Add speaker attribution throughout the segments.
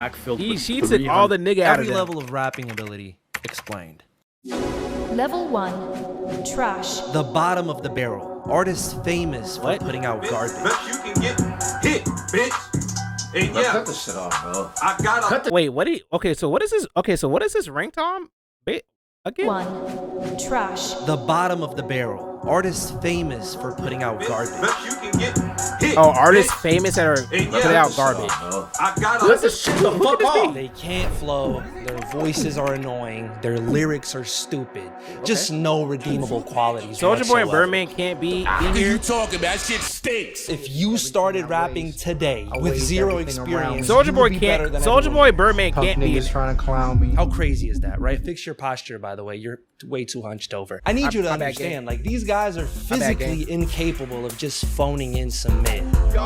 Speaker 1: She took all the nigga out of
Speaker 2: Every
Speaker 1: them.
Speaker 2: level of rapping ability explained.
Speaker 3: Level 1, trash.
Speaker 2: The bottom of the barrel. Artists famous for putting out garbage.
Speaker 4: Best you can get hit, bitch. And yeah,
Speaker 5: Cut this shit off, bro.
Speaker 4: I gotta.
Speaker 1: Wait, what do you? Okay, so what is this? Okay, so what is this ring, Tom? Wait, again?
Speaker 3: 1, trash.
Speaker 2: The bottom of the barrel. Artists famous for putting out garbage.
Speaker 4: Best you can get hit.
Speaker 1: Oh, artists
Speaker 4: bitch.
Speaker 1: famous that are
Speaker 4: And
Speaker 1: putting
Speaker 4: yeah,
Speaker 1: out garbage.
Speaker 4: I gotta.
Speaker 5: Cut this shit the fuck off.
Speaker 2: They can't flow, their voices are annoying, their lyrics are stupid. Just no redeemable qualities.
Speaker 1: Soulja Boy and
Speaker 2: whatsoever.
Speaker 1: Birdman can't be in here.
Speaker 6: talking about? Shit stinks.
Speaker 2: If you started rapping today with zero experience,
Speaker 1: Soulja
Speaker 2: you
Speaker 1: Boy
Speaker 2: would be
Speaker 1: can't.
Speaker 2: better than
Speaker 1: Soulja
Speaker 2: everyone.
Speaker 1: Boy, Birdman
Speaker 5: Punk
Speaker 1: can't be in
Speaker 5: niggas
Speaker 1: here.
Speaker 5: trying to clown me.
Speaker 2: How crazy is that, right? Fix your posture, by the way. You're way too hunched over. I need you to
Speaker 1: my bad,
Speaker 2: understand, like, these guys are physically
Speaker 1: gang.
Speaker 2: incapable of just phoning in some mid. Their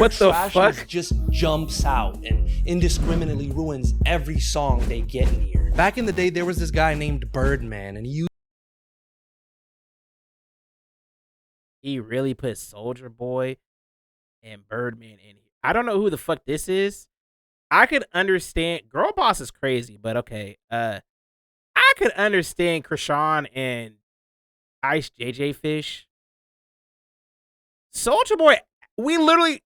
Speaker 1: What the
Speaker 2: trashness
Speaker 1: fuck?
Speaker 2: just jumps out and indiscriminately ruins every song they get near. Back in the day, there was this guy named Birdman, and
Speaker 1: He really put Soulja Boy and Birdman in here. I don't know who the fuck this is. I could understand. Girl Boss is crazy, but okay. I could understand Krishan and Ice JJ Fish. Soulja Boy, we literally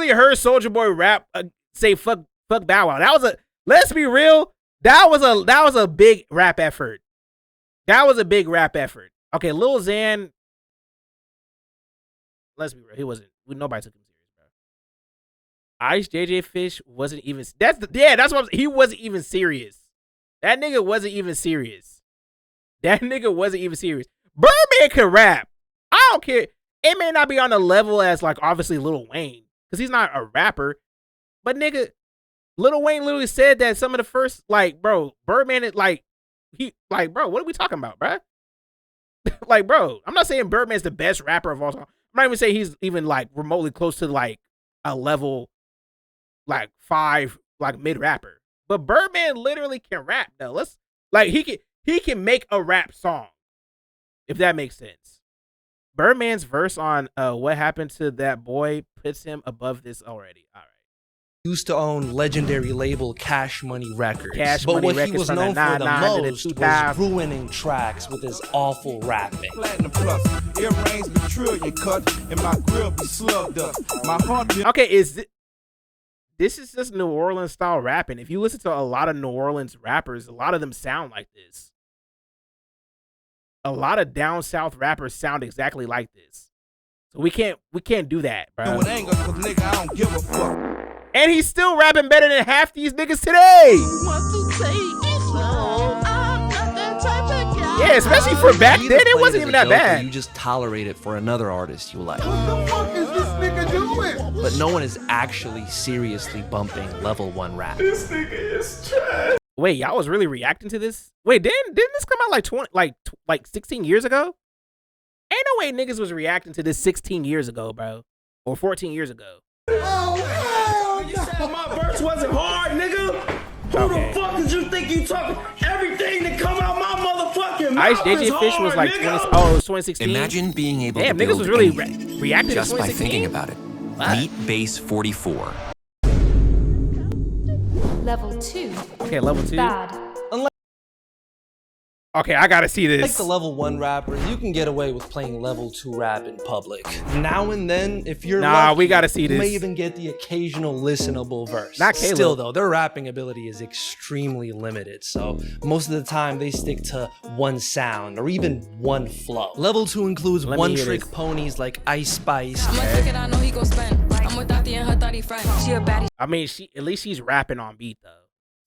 Speaker 1: heard Soulja Boy rap say fuck Bow Wow. That was a, let's be real, that was a big rap effort. That was a big rap effort. Okay, Lil Xan, let's be real, nobody took him serious, bro. Ice JJ Fish wasn't even, that's what he wasn't even serious. That nigga wasn't even serious. Birdman can rap. I don't care. It may not be on the level as, like, obviously Lil Wayne, because he's not a rapper. But nigga, Lil Wayne literally said that some of the first, like, bro, Birdman is like, bro, what are we talking about, bro? Like, bro, I'm not saying Birdman's the best rapper of all time. I'm not even saying he's even, like, remotely close to, like, a level, like, 5, like, mid rapper. But Birdman literally can rap, though. He can make a rap song, if that makes sense. Birdman's verse on What Happened to That Boy puts him above this already. All right.
Speaker 2: used to own legendary label Cash Money Records.
Speaker 1: Cash
Speaker 2: but
Speaker 1: Money
Speaker 2: what he
Speaker 1: Records
Speaker 2: was
Speaker 1: from the
Speaker 2: known for the
Speaker 1: 99 to the
Speaker 2: most was
Speaker 1: 2000.
Speaker 2: ruining tracks with his awful rapping.
Speaker 7: Platinum plus, earrings be trillion cut, and my grill be slugged up. My heart be
Speaker 1: Okay, this is just New Orleans style rapping. If you listen to a lot of New Orleans rappers, a lot of them sound like this. A lot of down south rappers sound exactly like this. So we can't do that, bro.
Speaker 7: with anger, cause nigga, I don't give a fuck.
Speaker 1: And he's still rapping better than half these niggas today. Yeah, especially for back
Speaker 2: He
Speaker 1: then,
Speaker 2: either
Speaker 1: it
Speaker 2: played
Speaker 1: wasn't
Speaker 2: as
Speaker 1: even
Speaker 2: a
Speaker 1: that
Speaker 2: joke or
Speaker 1: bad.
Speaker 2: You just tolerate it for another artist you like.
Speaker 7: What the fuck is this nigga doing?
Speaker 2: But no one is actually seriously bumping level 1 rap.
Speaker 5: This nigga is trash.
Speaker 1: Wait, y'all was really reacting to this? Wait, didn't this come out like 16 years ago? Ain't no way niggas was reacting to this 16 years ago, bro. Or 14 years ago.
Speaker 7: Oh,
Speaker 6: You said my verse wasn't hard, nigga. Who
Speaker 1: Okay.
Speaker 6: the fuck did you think you talking? Everything that come out my motherfucking
Speaker 1: Ice
Speaker 6: mouth
Speaker 1: JJ
Speaker 6: is
Speaker 1: Fish was
Speaker 6: hard,
Speaker 1: like
Speaker 6: nigga.
Speaker 1: 20, oh, it was 2016.
Speaker 8: Imagine being able
Speaker 1: Damn,
Speaker 8: to
Speaker 1: niggas
Speaker 8: build
Speaker 1: was really
Speaker 8: anything
Speaker 1: reacting
Speaker 8: just
Speaker 1: to
Speaker 8: by
Speaker 1: 2016?
Speaker 8: thinking about it.
Speaker 1: What?
Speaker 8: Meet Base 44.
Speaker 3: Level 2,
Speaker 1: Okay, level 2.
Speaker 3: bad.
Speaker 1: Okay, I gotta see
Speaker 2: Like
Speaker 1: this.
Speaker 2: the level 1 rappers, you can get away with playing level 2 rap in public. Now and then, if you're
Speaker 1: Nah,
Speaker 2: lucky,
Speaker 1: we gotta see
Speaker 2: you may
Speaker 1: this.
Speaker 2: even get the occasional listenable verse.
Speaker 1: Not Caleb.
Speaker 2: Still though, their rapping ability is extremely limited, so most of the time they stick to one sound or even one flow. Level 2 includes
Speaker 1: Let me hear
Speaker 2: one-trick
Speaker 1: this.
Speaker 2: ponies like Ice Spice.
Speaker 9: I'm a ticket I know he gon' spend. I'm with Dottie and her 30 friend. She a baddie,
Speaker 1: I mean, at least she's rapping on beat though.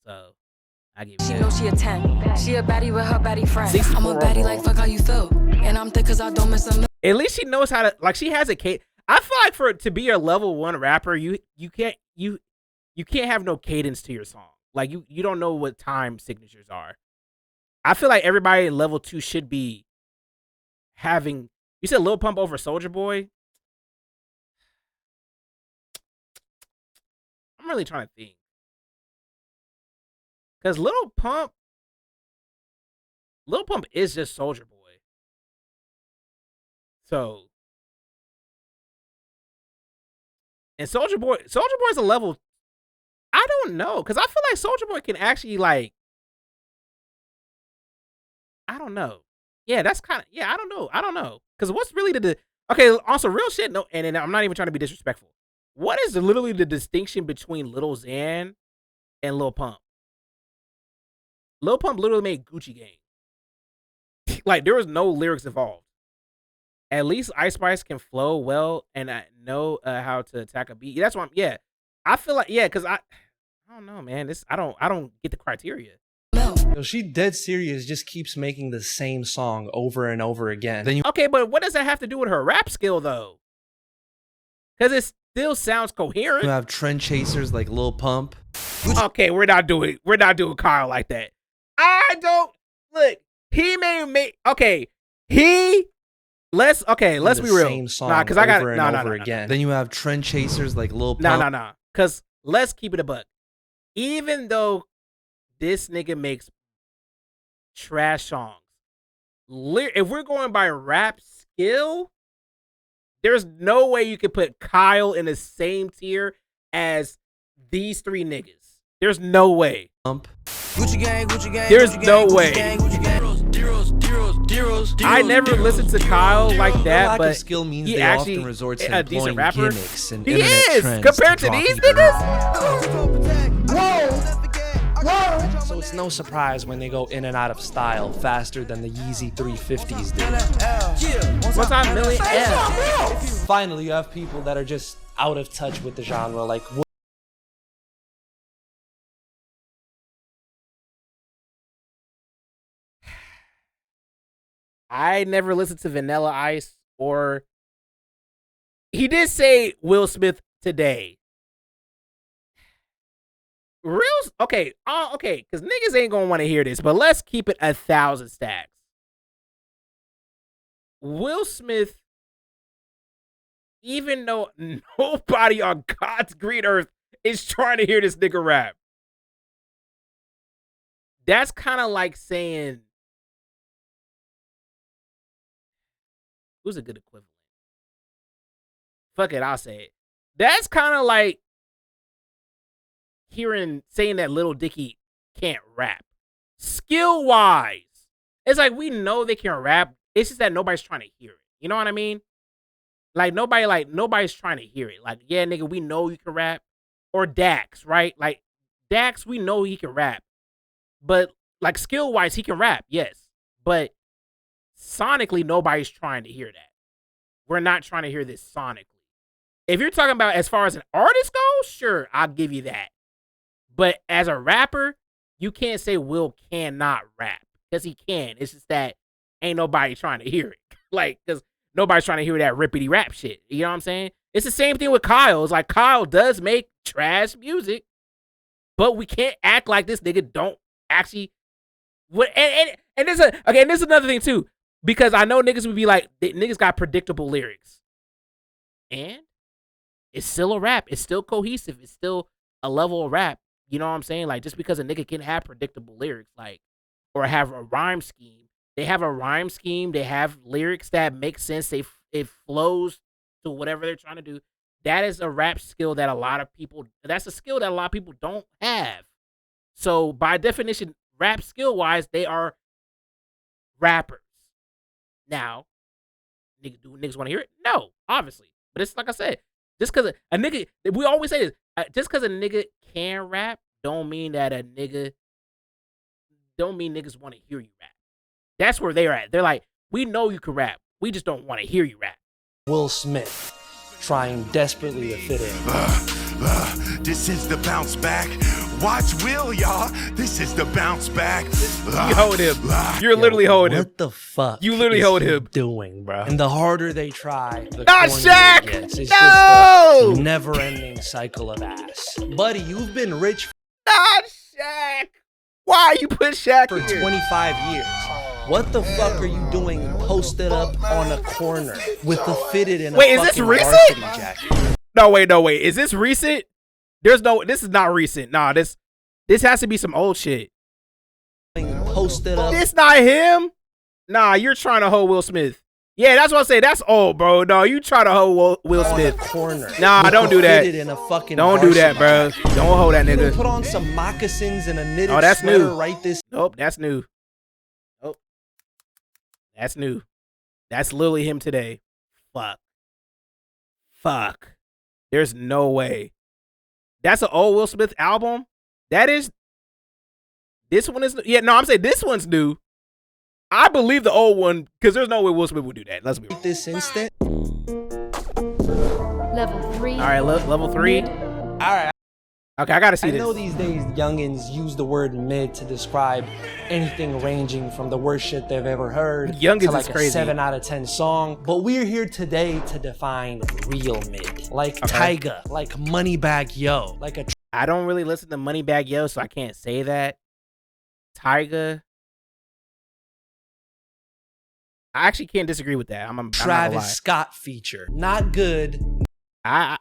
Speaker 1: So I give you
Speaker 9: she
Speaker 1: that.
Speaker 9: know she a 10. She a baddie with her baddie friend.
Speaker 1: 64
Speaker 9: I'm a baddie like fuck how you feel. And I'm thick cause I don't miss a meal.
Speaker 1: At least she knows how to, like, she has a cadence. I feel like to be a level 1 rapper, you can't have no cadence to your song. Like you don't know what time signatures are. I feel like everybody at level 2 should be having. You said Lil Pump over Soulja Boy. I'm really trying to think. Cause Lil Pump is just Soulja Boy. So And Soulja Boy's a level. I don't know, because I feel like Soulja Boy can actually like. I don't know. Yeah, that's kind of I don't know. Because what's really okay? Also, real shit. No, and I'm not even trying to be disrespectful. What is literally the distinction between Lil Xan and Lil Pump? Lil Pump literally made Gucci Gang. Like there was no lyrics involved. At least Ice Spice can flow well and know how to attack a beat. That's why I feel like because I don't know, man. I don't get the criteria.
Speaker 2: Yo, she dead serious, just keeps making the same song over and over again.
Speaker 1: Okay, but what does that have to do with her rap skill though? Because it still sounds coherent.
Speaker 2: You have trend chasers like Lil Pump.
Speaker 1: Okay, we're not doing Kyle like that. I don't look. He may make let's be real.
Speaker 2: Same song
Speaker 1: nah, because I got
Speaker 2: over again. Then you have trend chasers like Lil Pump.
Speaker 1: Nah. Because let's keep it a buck. Even though this nigga makes trash songs, if we're going by rap skill, there's no way you can put Kyle in the same tier as these three niggas. There's no way.
Speaker 6: Gucci gang,
Speaker 1: There's no way.
Speaker 6: Deros.
Speaker 1: I never listened to Kyle like that,
Speaker 2: lack
Speaker 1: but
Speaker 2: of skill means
Speaker 1: he
Speaker 2: they
Speaker 1: actually
Speaker 2: often resort to
Speaker 1: a decent
Speaker 2: employing
Speaker 1: rapper.
Speaker 2: gimmicks and
Speaker 1: He
Speaker 2: internet
Speaker 1: is
Speaker 2: trends
Speaker 1: compared to
Speaker 2: draw
Speaker 1: these
Speaker 2: people.
Speaker 1: niggas.
Speaker 2: So it's no surprise when they go in and out of style faster than the Yeezy 350s did.
Speaker 1: What's on Millie F?
Speaker 2: Finally, you have people that are just out of touch with the genre, like
Speaker 1: I never listened to Vanilla Ice or he did say Will Smith today. Okay, because niggas ain't gonna want to hear this, but let's keep it 1,000 stacks. Will Smith, even though nobody on God's green earth is trying to hear this nigga rap, that's kind of like saying, who's a good equivalent? Fuck it, I'll say it. That's kind of like saying that Lil Dicky can't rap. Skill wise, it's like we know they can rap. It's just that nobody's trying to hear it. You know what I mean? Nobody's trying to hear it. Like, yeah, nigga, we know you can rap. Or Dax, right? Like Dax, we know he can rap. But like skill wise, he can rap, yes. But sonically, nobody's trying to hear that. We're not trying to hear this sonically. If you're talking about as far as an artist goes, sure, I'll give you that. But as a rapper, you can't say Will cannot rap. Because he can. It's just that ain't nobody trying to hear it. Like, because nobody's trying to hear that rippity rap shit. You know what I'm saying? It's the same thing with Kyle. It's like Kyle does make trash music, but we can't act like this nigga don't actually. And this is another thing too, because I know niggas would be like, niggas got predictable lyrics, and it's still a rap. It's still cohesive. It's still a level of rap. You know what I'm saying? Like, just because a nigga can have predictable lyrics, like, or have a rhyme scheme. They have a rhyme scheme. They have lyrics that make sense. It flows to whatever they're trying to do. That is a rap skill that that's a skill that a lot of people don't have. So by definition, rap skill wise, they are rappers. Now, do niggas want to hear it? No, obviously. But it's like I said, just because a nigga, we always say this, just because a nigga can rap, don't mean niggas want to hear you rap. That's where they're at. They're like, we know you can rap. We just don't want to hear you rap.
Speaker 2: Will Smith trying desperately to fit in.
Speaker 10: This is the bounce back. Watch Will, y'all. This is the bounce back.
Speaker 1: You hold him. You're literally holding him.
Speaker 2: What the fuck?
Speaker 1: You literally hold him.
Speaker 2: Doing, bro. And the harder they try, the
Speaker 1: not
Speaker 2: cornier
Speaker 1: Shaq.
Speaker 2: It gets. It's
Speaker 1: No.
Speaker 2: just a never-ending cycle of ass. Buddy, you've been rich
Speaker 1: Not Shaq. Why you put Shaq
Speaker 2: for
Speaker 1: here?
Speaker 2: 25 years. What the fuck are you doing posted up on a corner with the fitted in a
Speaker 1: Wait, is this
Speaker 2: fucking
Speaker 1: recent?
Speaker 2: varsity jacket?
Speaker 1: No, wait. Is this recent? This is not recent. Nah, this has to be some old shit.
Speaker 2: Posted up.
Speaker 1: This not him? Nah, you're trying to hold Will Smith. Yeah, that's what I say. That's old, bro. No, you try to hold Will Smith.
Speaker 2: Corner.
Speaker 1: Nah, don't do that.
Speaker 2: In a fucking
Speaker 1: don't do that, bro. Don't hold that nigga.
Speaker 2: Put on some moccasins and a knitted
Speaker 1: that's
Speaker 2: sweater
Speaker 1: new.
Speaker 2: right this.
Speaker 1: Nope, that's new. Nope. That's new. That's literally him today. Fuck. There's no way. That's an old Will Smith album. That is. This one is. Yeah, no, I'm saying this one's new. I believe the old one because there's no way Will Smith would do that. Let's be real.
Speaker 2: This instant.
Speaker 3: Level 3.
Speaker 1: All right, level 3.
Speaker 2: All right.
Speaker 1: Okay, I gotta see
Speaker 2: I
Speaker 1: this.
Speaker 2: know these days youngins use the word mid to describe anything ranging from the worst shit they've ever heard
Speaker 1: Youngins
Speaker 2: to like
Speaker 1: is crazy.
Speaker 2: a 7 out of 10 song. But we're here today to define real mid, like Tyga, like Moneybag Yo, like a.
Speaker 1: I don't really listen to Moneybag Yo, so I can't say that. Tyga. I actually can't disagree with that. I'm
Speaker 2: Travis Scott feature, not good.
Speaker 1: I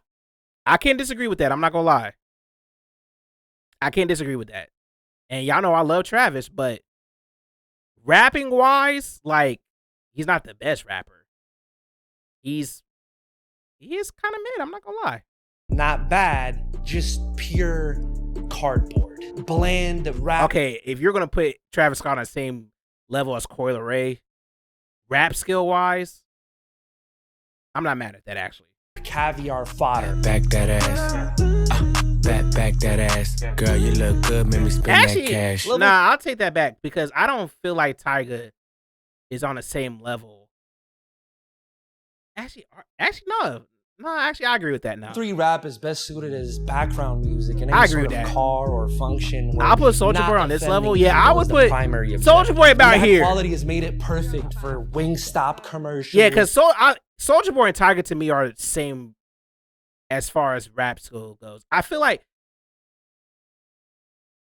Speaker 1: can't disagree with that. I'm not gonna lie. I can't disagree with that. And y'all know I love Travis, but rapping wise, like he's not the best rapper. He is kind of mid. I'm not gonna lie.
Speaker 2: Not bad, just pure cardboard, bland rap.
Speaker 1: Okay, if you're gonna put Travis Scott on the same level as Coi Leray, rap skill wise, I'm not mad at that actually.
Speaker 2: Caviar fodder.
Speaker 11: Back that ass. Back that ass. Girl, you look good. Make me spend
Speaker 1: Actually,
Speaker 11: that cash.
Speaker 1: Nah, I'll take that back because I don't feel like Tyga is on the same level. Actually, no. Actually, I agree with that now.
Speaker 2: 3 rap is best suited as background music in
Speaker 1: I
Speaker 2: any
Speaker 1: agree
Speaker 2: sort
Speaker 1: with
Speaker 2: of
Speaker 1: that.
Speaker 2: car or function.
Speaker 1: I'll put Soulja Boy on this level. Yeah, I would put Soulja Boy about
Speaker 2: that
Speaker 1: here.
Speaker 2: Quality has made it perfect for Wingstop commercials.
Speaker 1: Yeah, because Soulja Boy and Tyga to me are the same as far as rap skill goes. I feel like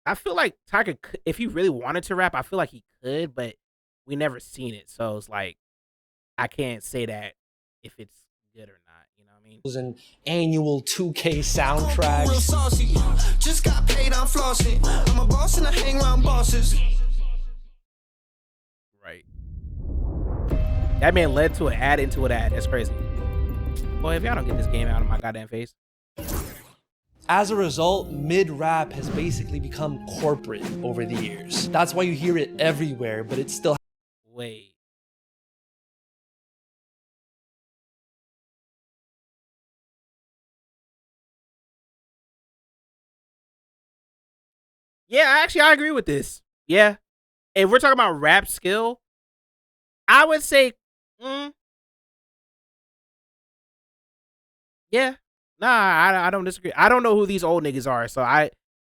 Speaker 1: Tyga, if he really wanted to rap, I feel like he could, but we never seen it. So it's like I can't say that if it's good or not. You know what I mean?
Speaker 2: It was an annual 2K soundtrack.
Speaker 12: Just got paid, I'm flossing. I'm a boss and I hang around bosses.
Speaker 1: Right. That man led to an ad into an ad. That's crazy. Boy, if y'all don't get this game out of my goddamn face.
Speaker 2: As a result, mid-rap has basically become corporate over the years. That's why you hear it everywhere, but it still.
Speaker 1: Wait. Yeah, actually, I agree with this. Yeah. If we're talking about rap skill, I would say, yeah. Nah, I don't disagree. I don't know who these old niggas are, so I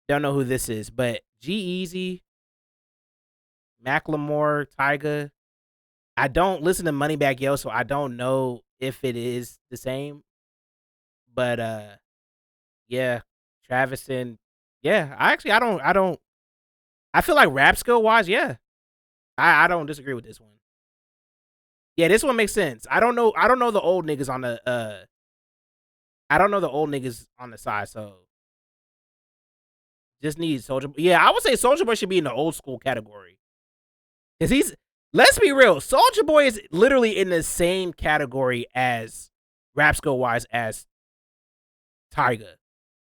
Speaker 1: don't know who this is. But G-Eazy, Macklemore, Tyga. I don't listen to Moneybag Yo, so I don't know if it is the same. But yeah, Travis and yeah, I don't. I feel like rap skill wise, yeah, I don't disagree with this one. Yeah, this one makes sense. I don't know the old niggas on the I don't know the old niggas on the side, so just need Soulja Boy. Yeah, I would say Soulja Boy should be in the old school category. Cause let's be real, Soulja Boy is literally in the same category as rap skill wise as Tyga,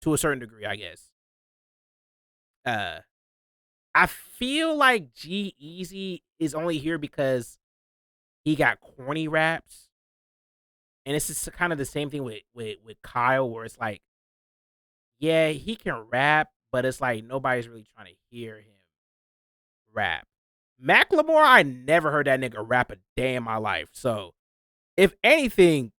Speaker 1: to a certain degree, I guess. I feel like G-Eazy is only here because he got corny raps. And it's just kind of the same thing with Kyle, where it's like, yeah, he can rap, but it's like nobody's really trying to hear him rap. Macklemore, I never heard that nigga rap a day in my life. So, if anything,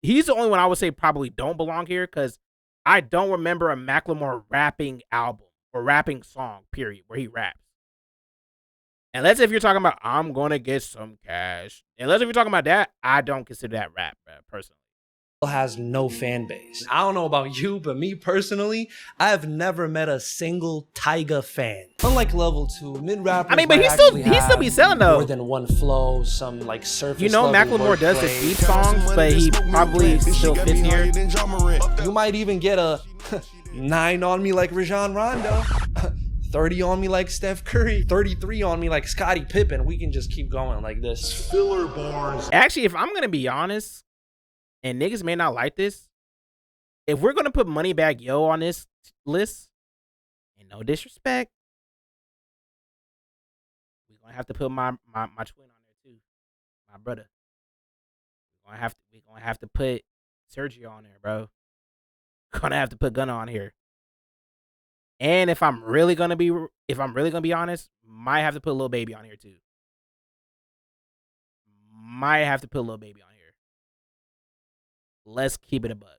Speaker 1: he's the only one I would say probably don't belong here because I don't remember a Macklemore rapping album or rapping song, period, where he raps. Unless if you're talking about, I'm going to get some cash. Unless if you're talking about that, I don't consider that rap, personally.
Speaker 2: Has no fan base. I don't know about you, but me personally, I have never met a single Tyga fan. Unlike level 2, mid-rappers,
Speaker 1: I mean, but he still be selling though.
Speaker 2: More than one flow, some like surface.
Speaker 1: You know, Macklemore does the deep songs, but he probably still fits here.
Speaker 2: You might even get a 9 on me like Rajon Rondo. 30 on me like Steph Curry, 33 on me like Scottie Pippen. We can just keep going like this.
Speaker 5: Filler bars.
Speaker 1: Actually, if I'm gonna be honest, and niggas may not like this, if we're gonna put Moneybagg Yo on this list, and no disrespect, we're gonna have to put my twin on there too, my brother. We're gonna have to put Sergio on there, bro. Gonna have to put Gunna on here. And if I'm really gonna be honest, might have to put Lil Baby on here too. Might have to put Lil Baby on here. Let's keep it a buck.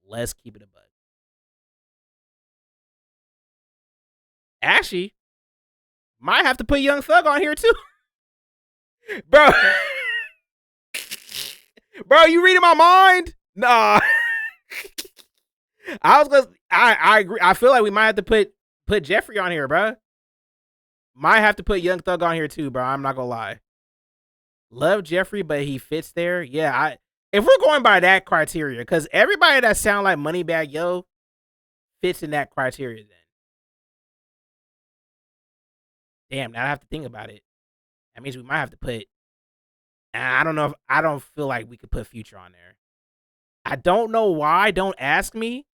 Speaker 1: Let's keep it a buck. Actually, might have to put Young Thug on here too. Bro. Bro, you reading my mind? Nah. I agree. I feel like we might have to put Jeffrey on here, bro. Might have to put Young Thug on here too, bro. I'm not gonna lie. Love Jeffrey, but he fits there. Yeah, if we're going by that criteria, because everybody that sound like Moneybagg Yo fits in that criteria then. Damn, now I have to think about it. That means we might have to put. I don't know if I don't feel like we could put Future on there. I don't know why. Don't ask me.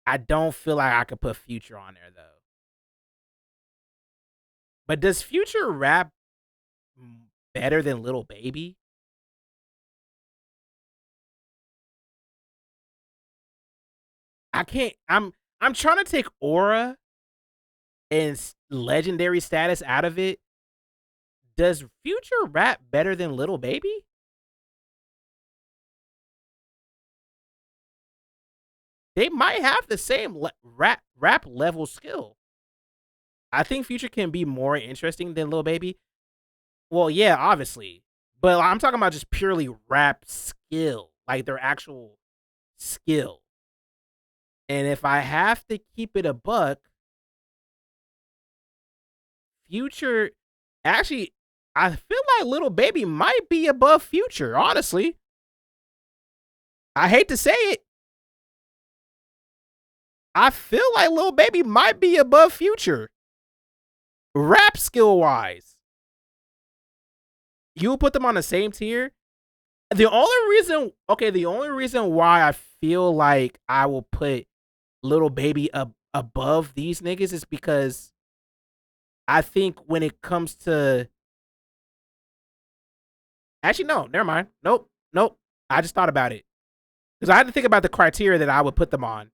Speaker 1: I don't feel like I could put Future on there though. But does Future rap better than Lil Baby? I can't. I'm trying to take aura and legendary status out of it. Does Future rap better than Lil Baby? They might have the same rap level skill. I think Future can be more interesting than Lil Baby. Well, yeah, obviously. But I'm talking about just purely rap skill. Like their actual skill. And if I have to keep it a buck, Future... Actually, I feel like Lil Baby might be above Future, honestly. I hate to say it. I feel like Lil Baby might be above Future. Rap skill wise. You put them on the same tier. The only reason why I feel like I will put Lil Baby above these niggas is because I think when it comes to... Actually, no, never mind. Nope. I just thought about it. Because I had to think about the criteria that I would put them on.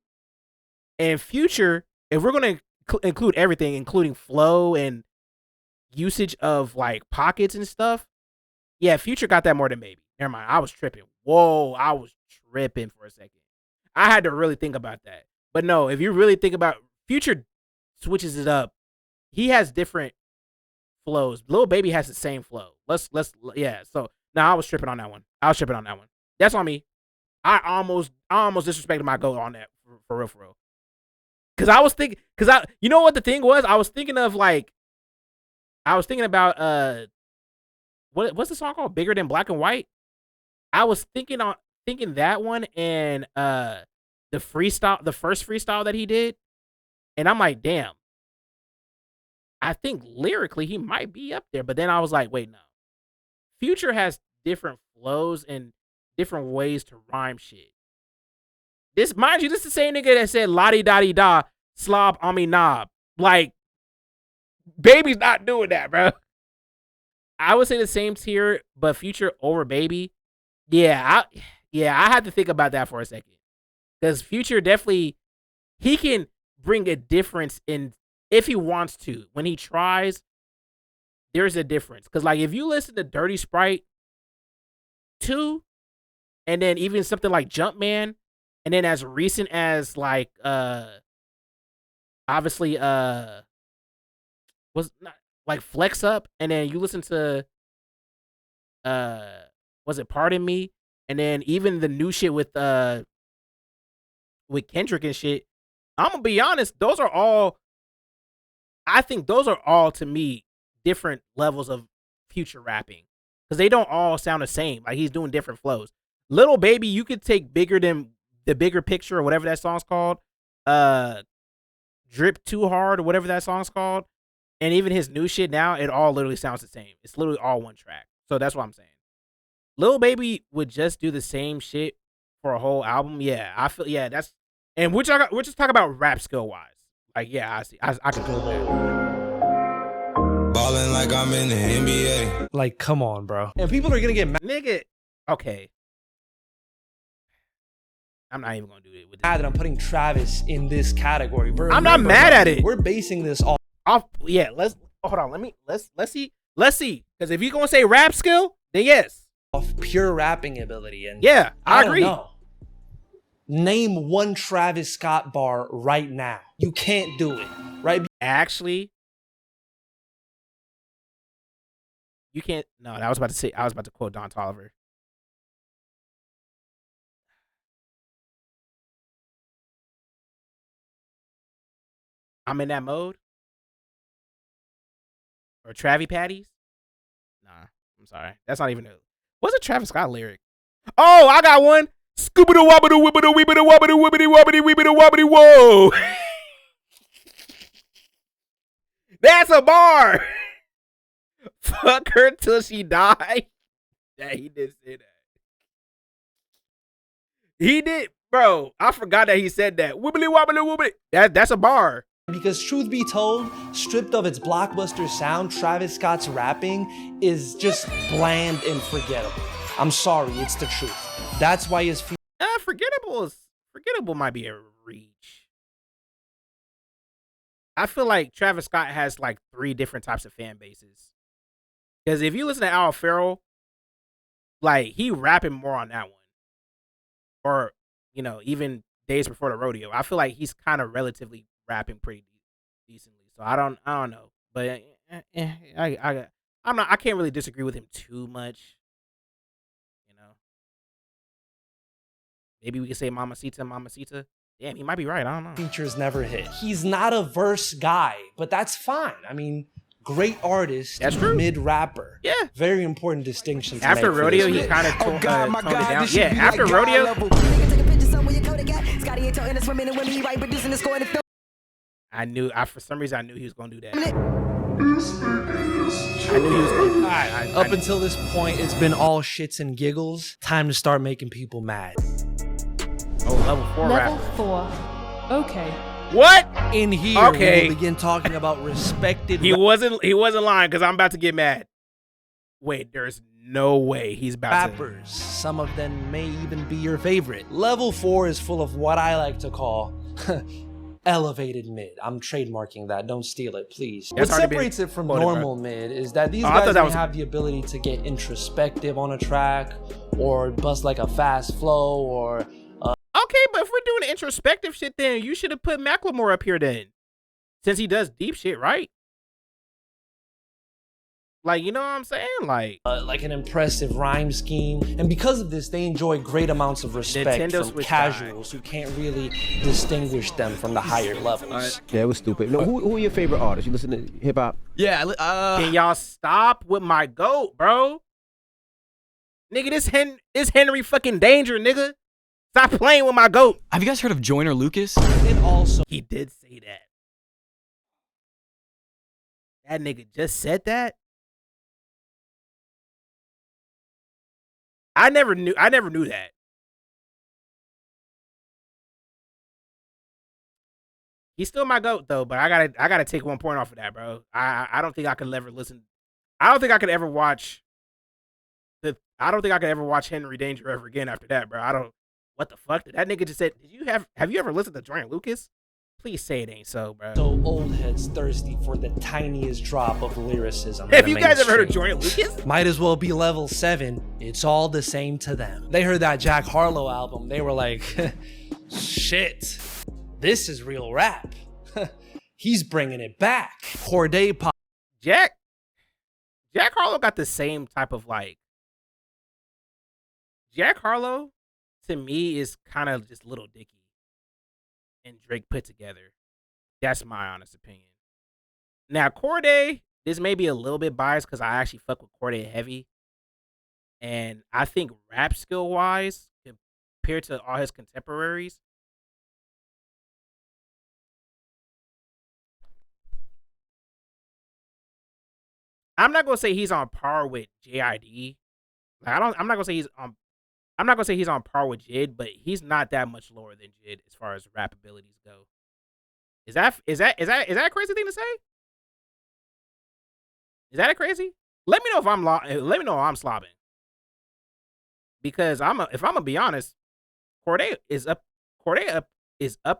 Speaker 1: And Future, if we're going to include everything, including flow and usage of like pockets and stuff, yeah, Future got that more than Baby. Never mind, I was tripping. Whoa, I was tripping for a second. I had to really think about that. But no, if you really think about Future, switches it up. He has different flows. Lil Baby has the same flow. Yeah. So I was tripping on that one. That's on me. I almost disrespected my goat on that for real. Cause I was thinking, you know what the thing was? I was thinking about what's the song called? Bigger Than Black and White. I was thinking that one and the first freestyle that he did, and I'm like, damn. I think lyrically he might be up there, but then I was like, wait, no. Future has different flows and different ways to rhyme shit. This, mind you, this is the same nigga that said la-di-da-di-da, slob on me knob. Like, Baby's not doing that, bro. I would say the same tier, but Future over Baby. Yeah, I had to think about that for a second. Because Future definitely, he can bring a difference in, if he wants to. When he tries, there's a difference. Because, like, if you listen to Dirty Sprite 2, and then even something like Jumpman, and then as recent as like obviously was not like Flex Up, and then you listen to was it Pardon Me, and then even the new shit with Kendrick and shit. I'm gonna be honest, I think those are all to me different levels of Future rapping, because they don't all sound the same. Like, he's doing different flows. Lil Baby, you could take Bigger Than the Bigger Picture or whatever that song's called, Drip Too Hard or whatever that song's called, and even his new shit now, it all literally sounds the same. It's literally all one track. So that's what I'm saying. Lil Baby would just do the same shit for a whole album. Yeah, I feel that's, and we're just talking about rap skill wise. Like, yeah, I see. I can feel that.
Speaker 13: Ballin' like I'm in the NBA.
Speaker 2: Like, come on, bro. And people are gonna get mad.
Speaker 1: Nigga, okay. I'm not even gonna do it with this.
Speaker 2: That I'm putting Travis in this category. But
Speaker 1: I'm not mad at it.
Speaker 2: We're basing this off.
Speaker 1: Yeah, let's hold on. Let's see. Because if you're gonna say rap skill, then yes.
Speaker 2: Off pure rapping ability. And
Speaker 1: yeah, I agree.
Speaker 2: Don't know. Name one Travis Scott bar right now. You can't do it, right?
Speaker 1: Actually, you can't. No, I was about to quote Don Toliver. I'm in that mode. Or Travie Patties. Nah, I'm sorry. That's not even what's a Travis Scott lyric? Oh, I got one. Scoobity wobbity wibbity wibbity wobbity wibbity wobbity wibbity wobbity whoa. That's a bar. Fuck her till she die. Yeah, he did say that. He did, bro. I forgot that he said that. Wibbly wobbly wobbly. That's a bar.
Speaker 2: Because truth be told, stripped of its blockbuster sound, Travis Scott's rapping is just bland and forgettable. I'm sorry, it's the truth. That's why his forgettable might be a reach. I feel like Travis Scott has like 3 different types of fan bases. Because if you listen to Al Farrell, like he rapping more on that one. Or, even Days Before the Rodeo. I feel like he's kind of relatively rapping pretty decently. So I don't know. But I can't really disagree with him too much. Maybe we could say Mamacita. Damn, he might be right. I don't know. Features never hit. He's not a verse guy, but that's fine. I mean, great artist,
Speaker 1: that's true.
Speaker 2: Mid rapper.
Speaker 1: Yeah.
Speaker 2: Very important distinction.
Speaker 1: After Rodeo, he kind of toned it down. Yeah, after Rodeo. For some reason, I knew he was going to do that. I knew he was going to do that.
Speaker 2: Up until this point, it's been all shits and giggles. Time to start making people mad.
Speaker 1: Oh, level 4
Speaker 3: Level
Speaker 1: rapper.
Speaker 3: 4. Okay.
Speaker 1: What?
Speaker 2: In here,
Speaker 1: okay.
Speaker 2: We'll begin talking about respected.
Speaker 1: He wasn't lying because I'm about to get mad. Wait, there's no way he's about
Speaker 2: rappers. Some of them may even be your favorite. Level 4 is full of what I like to call elevated mid. I'm trademarking that. Don't steal it, please. What separates it from normal mid is that these guys may have the ability to get introspective on a track or bust like a fast flow or...
Speaker 1: Okay, but if we're doing introspective shit, then you should have put Macklemore up here then. Since he does deep shit, right? Like, you know what I'm saying? Like
Speaker 2: an impressive rhyme scheme. And because of this, they enjoy great amounts of respect from casuals who can't really distinguish them from the higher levels.
Speaker 14: Yeah, it was stupid. No, who are your favorite artists? You listen to hip hop?
Speaker 5: Yeah.
Speaker 1: Can y'all stop with my goat, bro? Nigga, this Henry fucking Danger, nigga. Stop playing with my goat.
Speaker 8: Have you guys heard of Joyner Lucas?
Speaker 2: And also,
Speaker 1: he did say that. That nigga just said that. I never knew that. He's still my GOAT though, but I gotta take 1 point off of that, bro. I don't think I could ever listen. I don't think I could ever watch Henry Danger ever again after that, bro. What the fuck? Did that nigga just said, have you ever listened to Joyner Lucas? Please say it ain't so, bro.
Speaker 2: So old heads thirsty for the tiniest drop of lyricism.
Speaker 1: Have you guys ever heard of Joyner Lucas?
Speaker 2: Might as well be level 7. It's all the same to them. They heard that Jack Harlow album. They were like, shit, this is real rap. He's bringing it back. Corday pop.
Speaker 1: Jack Harlow got the same type of like. Jack Harlow, to me, is kind of just Little Dicky and Drake put together. That's my honest opinion. Now, Corday, this may be a little bit biased because I actually fuck with Corday heavy. And I think rap skill wise, compared to all his contemporaries, I'm not gonna say he's on par with JID. Like I'm not gonna say he's on par with Jid, but he's not that much lower than Jid as far as rap abilities go. Is that a crazy thing to say? Is that a crazy? Let me know if I'm slobbing. Because if I'm gonna be honest, Corday is up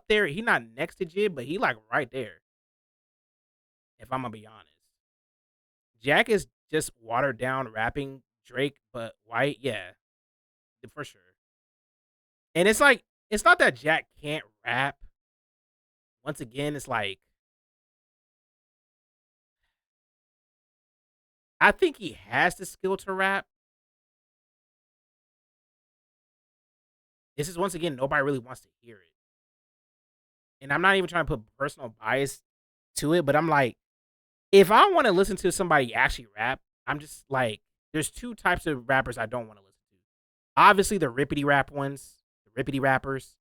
Speaker 1: there. He not next to Jid, but he like right there. If I'm gonna be honest. Jack is just watered down rapping Drake, but white, yeah. For sure. And it's like, it's not that Jack can't rap. Once again, it's like, I think he has the skill to rap. This is, once again, nobody really wants to hear it. And I'm not even trying to put personal bias to it, but I'm like, if I want to listen to somebody actually rap, I'm just like, there's two types of rappers I don't want to listen to. Obviously, the rippity rap ones, the rippity rappers,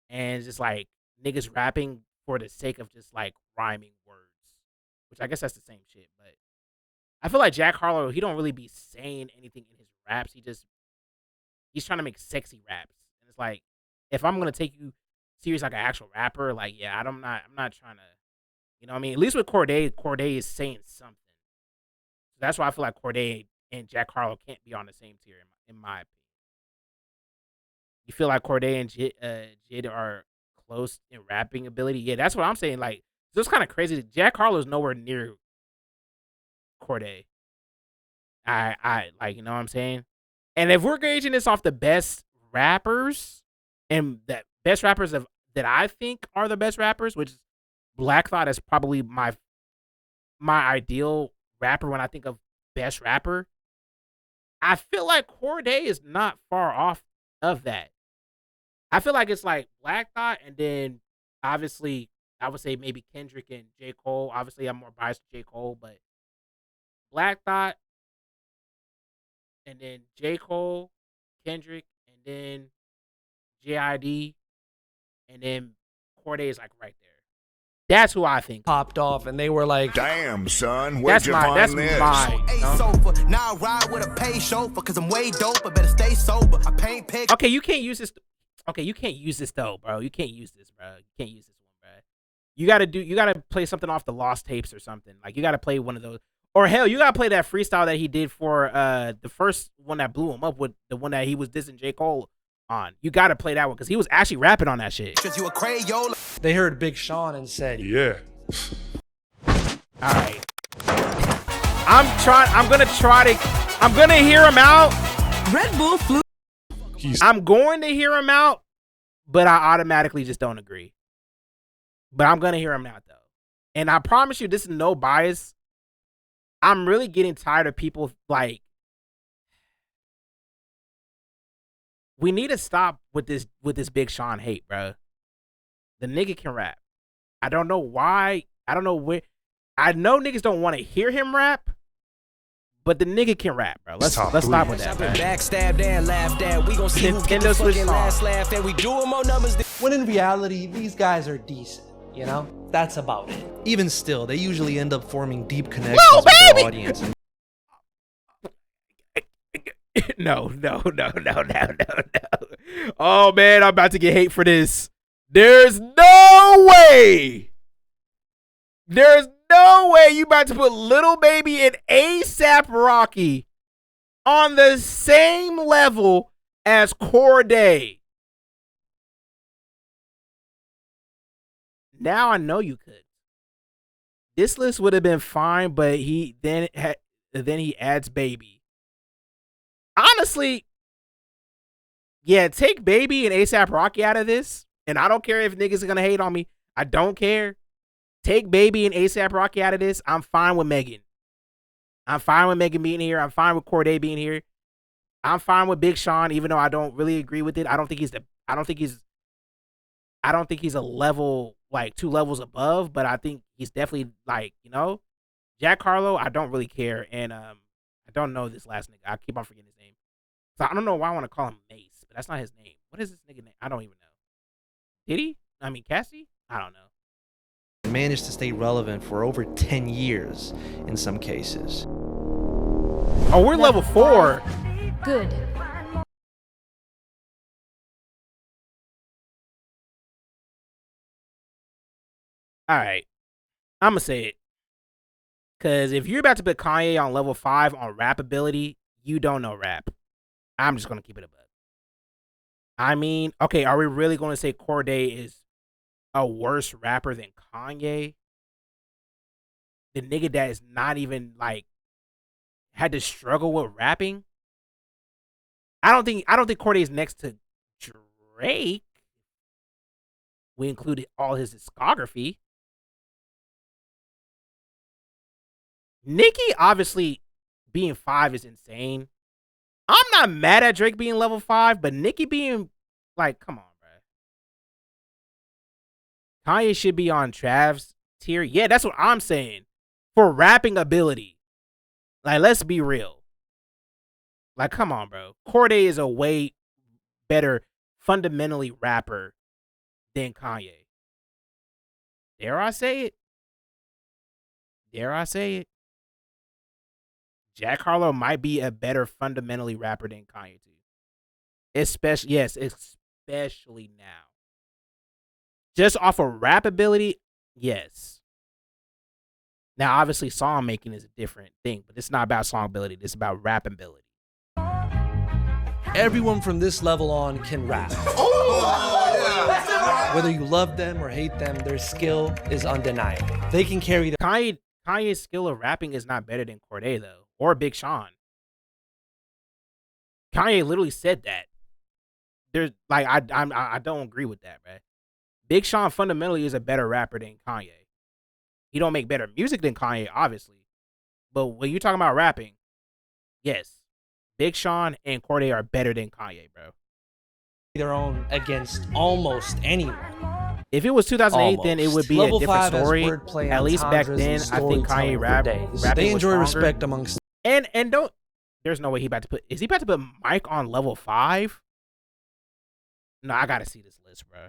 Speaker 1: and just like niggas rapping for the sake of just like rhyming words, which I guess that's the same shit. But I feel like Jack Harlow, he don't really be saying anything in his raps. He's trying to make sexy raps, and it's like, if I'm gonna take you serious like an actual rapper, like yeah, I'm not trying to, you know what I mean? At least with Corday is saying something. So that's why I feel like Corday and Jack Harlow can't be on the same tier in my opinion. You feel like Corday and Jid are close in rapping ability? Yeah, that's what I'm saying. Like, it's kind of crazy. Jack Harlow's nowhere near Corday. I like, you know what I'm saying? And if we're gauging this off the best rappers and the best rappers that I think are the best rappers, which Black Thought is probably my ideal rapper when I think of best rapper. I feel like Corday is not far off of that. I feel like it's like Black Thought, and then obviously I would say maybe Kendrick and J. Cole. Obviously, I'm more biased to J. Cole, but Black Thought, and then J. Cole, Kendrick, and then JID, and then Corday is like right there. That's who I think
Speaker 2: popped off, and they were like,
Speaker 10: "Damn, son, where'd you find this?"
Speaker 12: Now I ride with a paid chauffeur, cause I'm way dope. I better stay sober. I paint pics.
Speaker 1: Okay, you can't use this. Okay, you can't use this though, bro. You can't use this, bro. You can't use this one, bro. You gotta play something off the Lost Tapes or something. Like, you gotta play one of those. Or hell, you gotta play that freestyle that he did for the first one that blew him up, with the one that he was dissing J. Cole on. You gotta play that one, because he was actually rapping on that shit.
Speaker 2: They heard Big Sean and said,
Speaker 5: yeah.
Speaker 1: Alright. I'm gonna hear him out.
Speaker 15: Red Bull flew.
Speaker 1: I'm going to hear him out, but I automatically just don't agree. But I'm gonna hear him out though. And I promise you, this is no bias. I'm really getting tired of people like, we need to stop with this Big Sean hate, bro. The nigga can rap. I don't know why. I don't know where. I know niggas don't want to hear him rap, but the nigga can rap, bro. Let's stop with that, man.
Speaker 15: Backstabbed and laughed at. We gon' see who get the fucking last laugh, and we do more numbers.
Speaker 2: When in reality, these guys are decent. You know, that's about it. Even still, they usually end up forming deep connections with their audience.
Speaker 1: No. Oh man, I'm about to get hate for this. There's no way you about to put Lil Baby and A$AP Rocky on the same level as Corday. Now I know you could. This list would have been fine, but then he adds Baby. Honestly, yeah, take Baby and A$AP Rocky out of this, and I don't care if niggas are gonna hate on me. I don't care. Take Baby and A$AP Rocky out of this. I'm fine with Megan. I'm fine with Megan being here. I'm fine with Corday being here. I'm fine with Big Sean, even though I don't really agree with it. I don't think he's a level, like 2 levels above, but I think he's definitely, like, you know, Jack Harlow. I don't really care, and I don't know this last nigga. I keep on forgetting his name, so I don't know why I want to call him Mace, but that's not his name. What is this nigga name? I don't even know. Did he? I mean, Cassie? I don't know.
Speaker 2: Managed to stay relevant for over 10 years in some cases.
Speaker 1: Oh, we're level 4.
Speaker 3: Good.
Speaker 1: All right. I'm going to say it. Because if you're about to put Kanye on level 5 on rap ability, you don't know rap. I'm just going to keep it a buck. I mean, okay, are we really going to say Cordae is a worse rapper than Kanye? The nigga that is not even, like, had to struggle with rapping? I don't think Cordae is next to Drake. We included all his discography. Nicki, obviously, being 5 is insane. I'm not mad at Drake being level 5, but Nicki being, like, come on, bro. Kanye should be on Trav's tier. Yeah, that's what I'm saying. For rapping ability. Like, let's be real. Like, come on, bro. Cordae is a way better fundamentally rapper than Kanye. Dare I say it? Dare I say it? Jack Harlow might be a better fundamentally rapper than Kanye too. Especially now. Just off of rap ability, yes. Now, obviously, song making is a different thing, but it's not about song ability. It's about rap ability.
Speaker 2: Everyone from this level on can rap. Whether you love them or hate them, their skill is undeniable. They can carry the
Speaker 1: Kanye's skill of rapping is not better than Cordae though, or Big Sean. Kanye literally said that. There's like I don't agree with that, man. Big Sean fundamentally is a better rapper than Kanye. He don't make better music than Kanye, obviously. But when you're talking about rapping, yes, Big Sean and Cordae are better than Kanye, bro.
Speaker 2: Their own against almost anyone.
Speaker 1: If it was 2008,
Speaker 2: Almost.
Speaker 1: then it would be
Speaker 2: Level
Speaker 1: a different
Speaker 2: 5
Speaker 1: story.
Speaker 2: wordplay,
Speaker 1: At least back then, I think Kanye rapping
Speaker 2: they enjoy
Speaker 1: was stronger.
Speaker 2: respect amongst.
Speaker 1: And don't. There's no way he about to put. Is he about to put Mike on level 5? No, I gotta see this list, bro.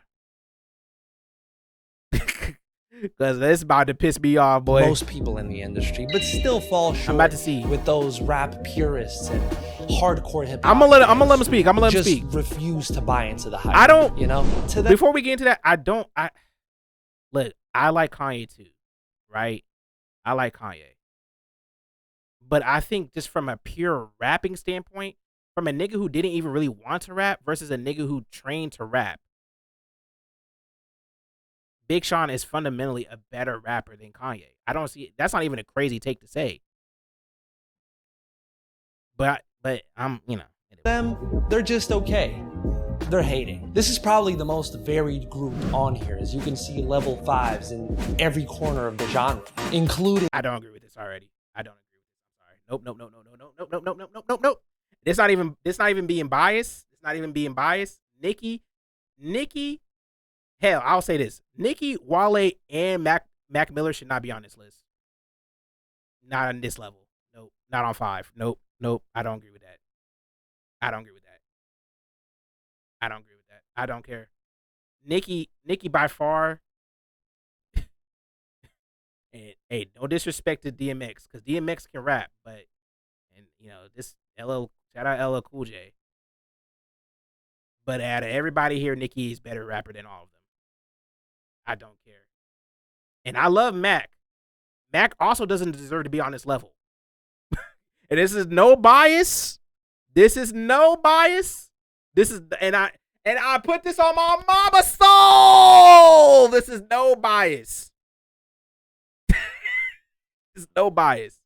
Speaker 1: Because this about to piss me off, boy.
Speaker 2: Most people in the industry, but still fall short.
Speaker 1: I'm about to see
Speaker 2: with those rap purists and hardcore hip hop.
Speaker 1: I'm gonna let him speak. I'm gonna let him speak.
Speaker 2: Just refuse to buy into the hype.
Speaker 1: I don't.
Speaker 2: You know. To that,
Speaker 1: before we get into that, look. I like Kanye too, right? I like Kanye, but I think just from a pure rapping standpoint, from a nigga who didn't even really want to rap versus a nigga who trained to rap, Big Sean is fundamentally a better rapper than Kanye. I don't see it. That's not even a crazy take to say. But I'm,
Speaker 2: them, they're just okay. They're hating. This is probably the most varied group on here, as you can see level 5s in every corner of the genre, including.
Speaker 1: I don't agree with this already. I don't agree with this. I'm sorry. Nope. This not even being biased. It's not even being biased. Nicki. Hell, I'll say this: Nicki, Wale, and Mac Miller should not be on this list. Not on this level. Nope. Not on 5. Nope. I don't agree with that. I don't agree with that. I don't care. Nicki by far. And hey, no disrespect to DMX, because DMX can rap, but this shout out LL Cool J. But out of everybody here, Nicki is better rapper than all of them. I don't care. And I love Mac. Mac also doesn't deserve to be on this level. And this is no bias. And I put this on my mama's soul. This is no bias. This is no bias.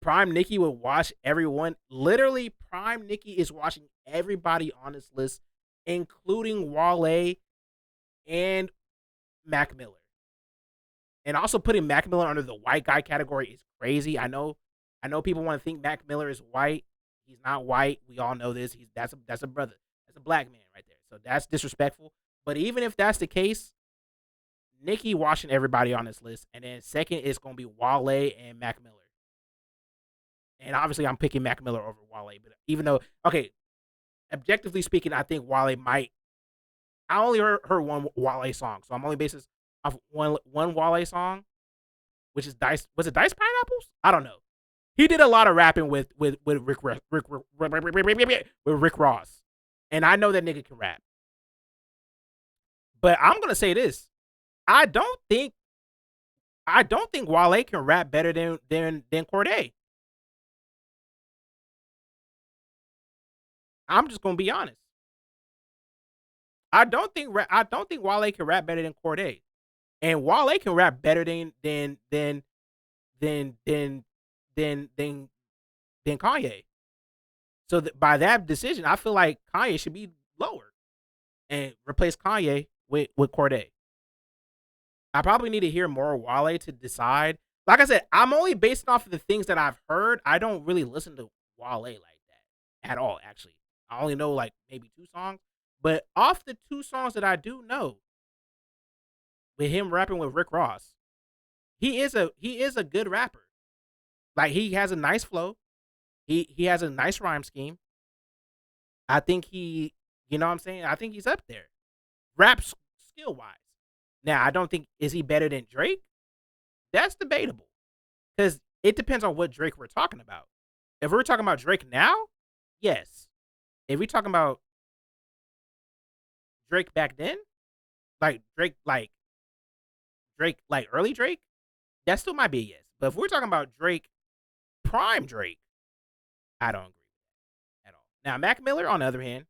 Speaker 1: Prime Nicki would wash everyone. Literally, Prime Nicki is washing everybody on this list, including Wale and Mac Miller. And also putting Mac Miller under the white guy category is crazy. I know people want to think Mac Miller is white. He's not white. We all know this. That's a brother. That's a black man right there. So that's disrespectful. But even if that's the case, Nicki washing everybody on this list. And then second is going to be Wale and Mac Miller. And obviously I'm picking Mac Miller over Wale. But even though, okay, objectively speaking, I think Wale might. I only heard one Wale song. So I'm only basing this off one Wale song, which is Dice. Was it Dice Pineapples? I don't know. He did a lot of rapping with Rick Ross, and I know that nigga can rap. But I'm gonna say this: I don't think Wale can rap better than Cordae. I'm just gonna be honest. I don't think Wale can rap better than Cordae, and Wale can rap better than Kanye. So by that decision, I feel like Kanye should be lower and replace Kanye with Cordae. I probably need to hear more Wale to decide. Like I said, I'm only based off of the things that I've heard. I don't really listen to Wale like that at all, actually. I only know like maybe 2 songs. But off the 2 songs that I do know, with him rapping with Rick Ross, he is a good rapper. Like, he has a nice flow. He has a nice rhyme scheme. I think you know what I'm saying? I think he's up there. Rap skill wise. Now, I don't think, is he better than Drake? That's debatable. Because it depends on what Drake we're talking about. If we're talking about Drake now, yes. If we're talking about Drake back then, like Drake, like early Drake, that still might be a yes. But if we're talking about Drake, prime Drake, I don't agree with that at all. Now, Mac Miller, on the other hand,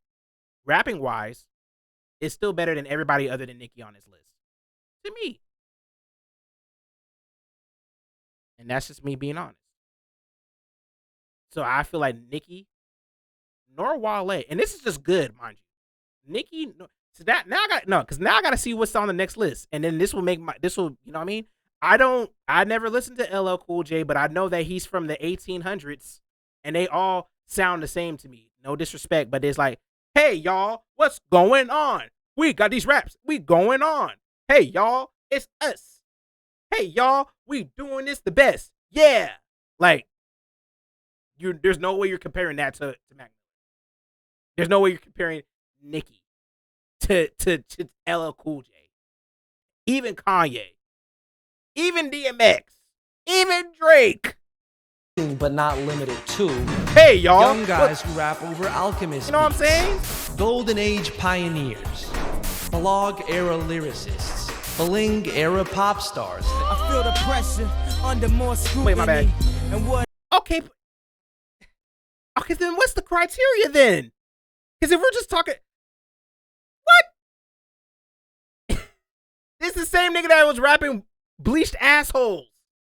Speaker 1: rapping wise, is still better than everybody other than Nicki on his list. To me. And that's just me being honest. So I feel like Nicki nor Wale, and this is just good, mind you. Nicki, so that now I gotta see what's on the next list, and then this will, you know what I mean? I never listened to LL Cool J, but I know that he's from the 1800s, and they all sound the same to me. No disrespect, but it's like, hey y'all, what's going on? We got these raps, we going on. Hey y'all, it's us. Hey y'all, we doing this the best. Yeah, like there's no way you're comparing that to Mac. There's no way you're comparing Nicki to LL Cool J, even Kanye, even DMX, even Drake,
Speaker 2: but not limited to.
Speaker 1: Hey y'all,
Speaker 2: young guys who rap over Alchemist.
Speaker 1: You know what I'm saying?
Speaker 2: Golden Age pioneers, blog era lyricists, bling era pop stars.
Speaker 12: I feel the pressure under more scrutiny.
Speaker 1: Wait, my bad.
Speaker 12: And what?
Speaker 1: Okay, then what's the criteria then? Because if we're just talking, what? This is the same nigga that was rapping Bleached Assholes.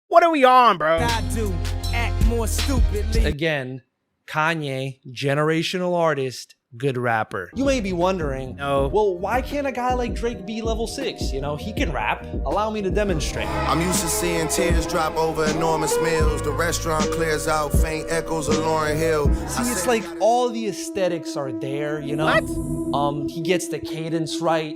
Speaker 1: What are we on, bro?
Speaker 12: I do act more stupidly.
Speaker 2: Again, Kanye, generational artist, good rapper. You may be wondering, well, why can't a guy like Drake be level 6? You know, he can rap. Allow me to demonstrate.
Speaker 16: I'm used to seeing tears drop over enormous meals. The restaurant clears out, faint echoes of Lauryn Hill.
Speaker 2: See, it's like all the aesthetics are there, you know?
Speaker 1: What?
Speaker 2: He gets the cadence right,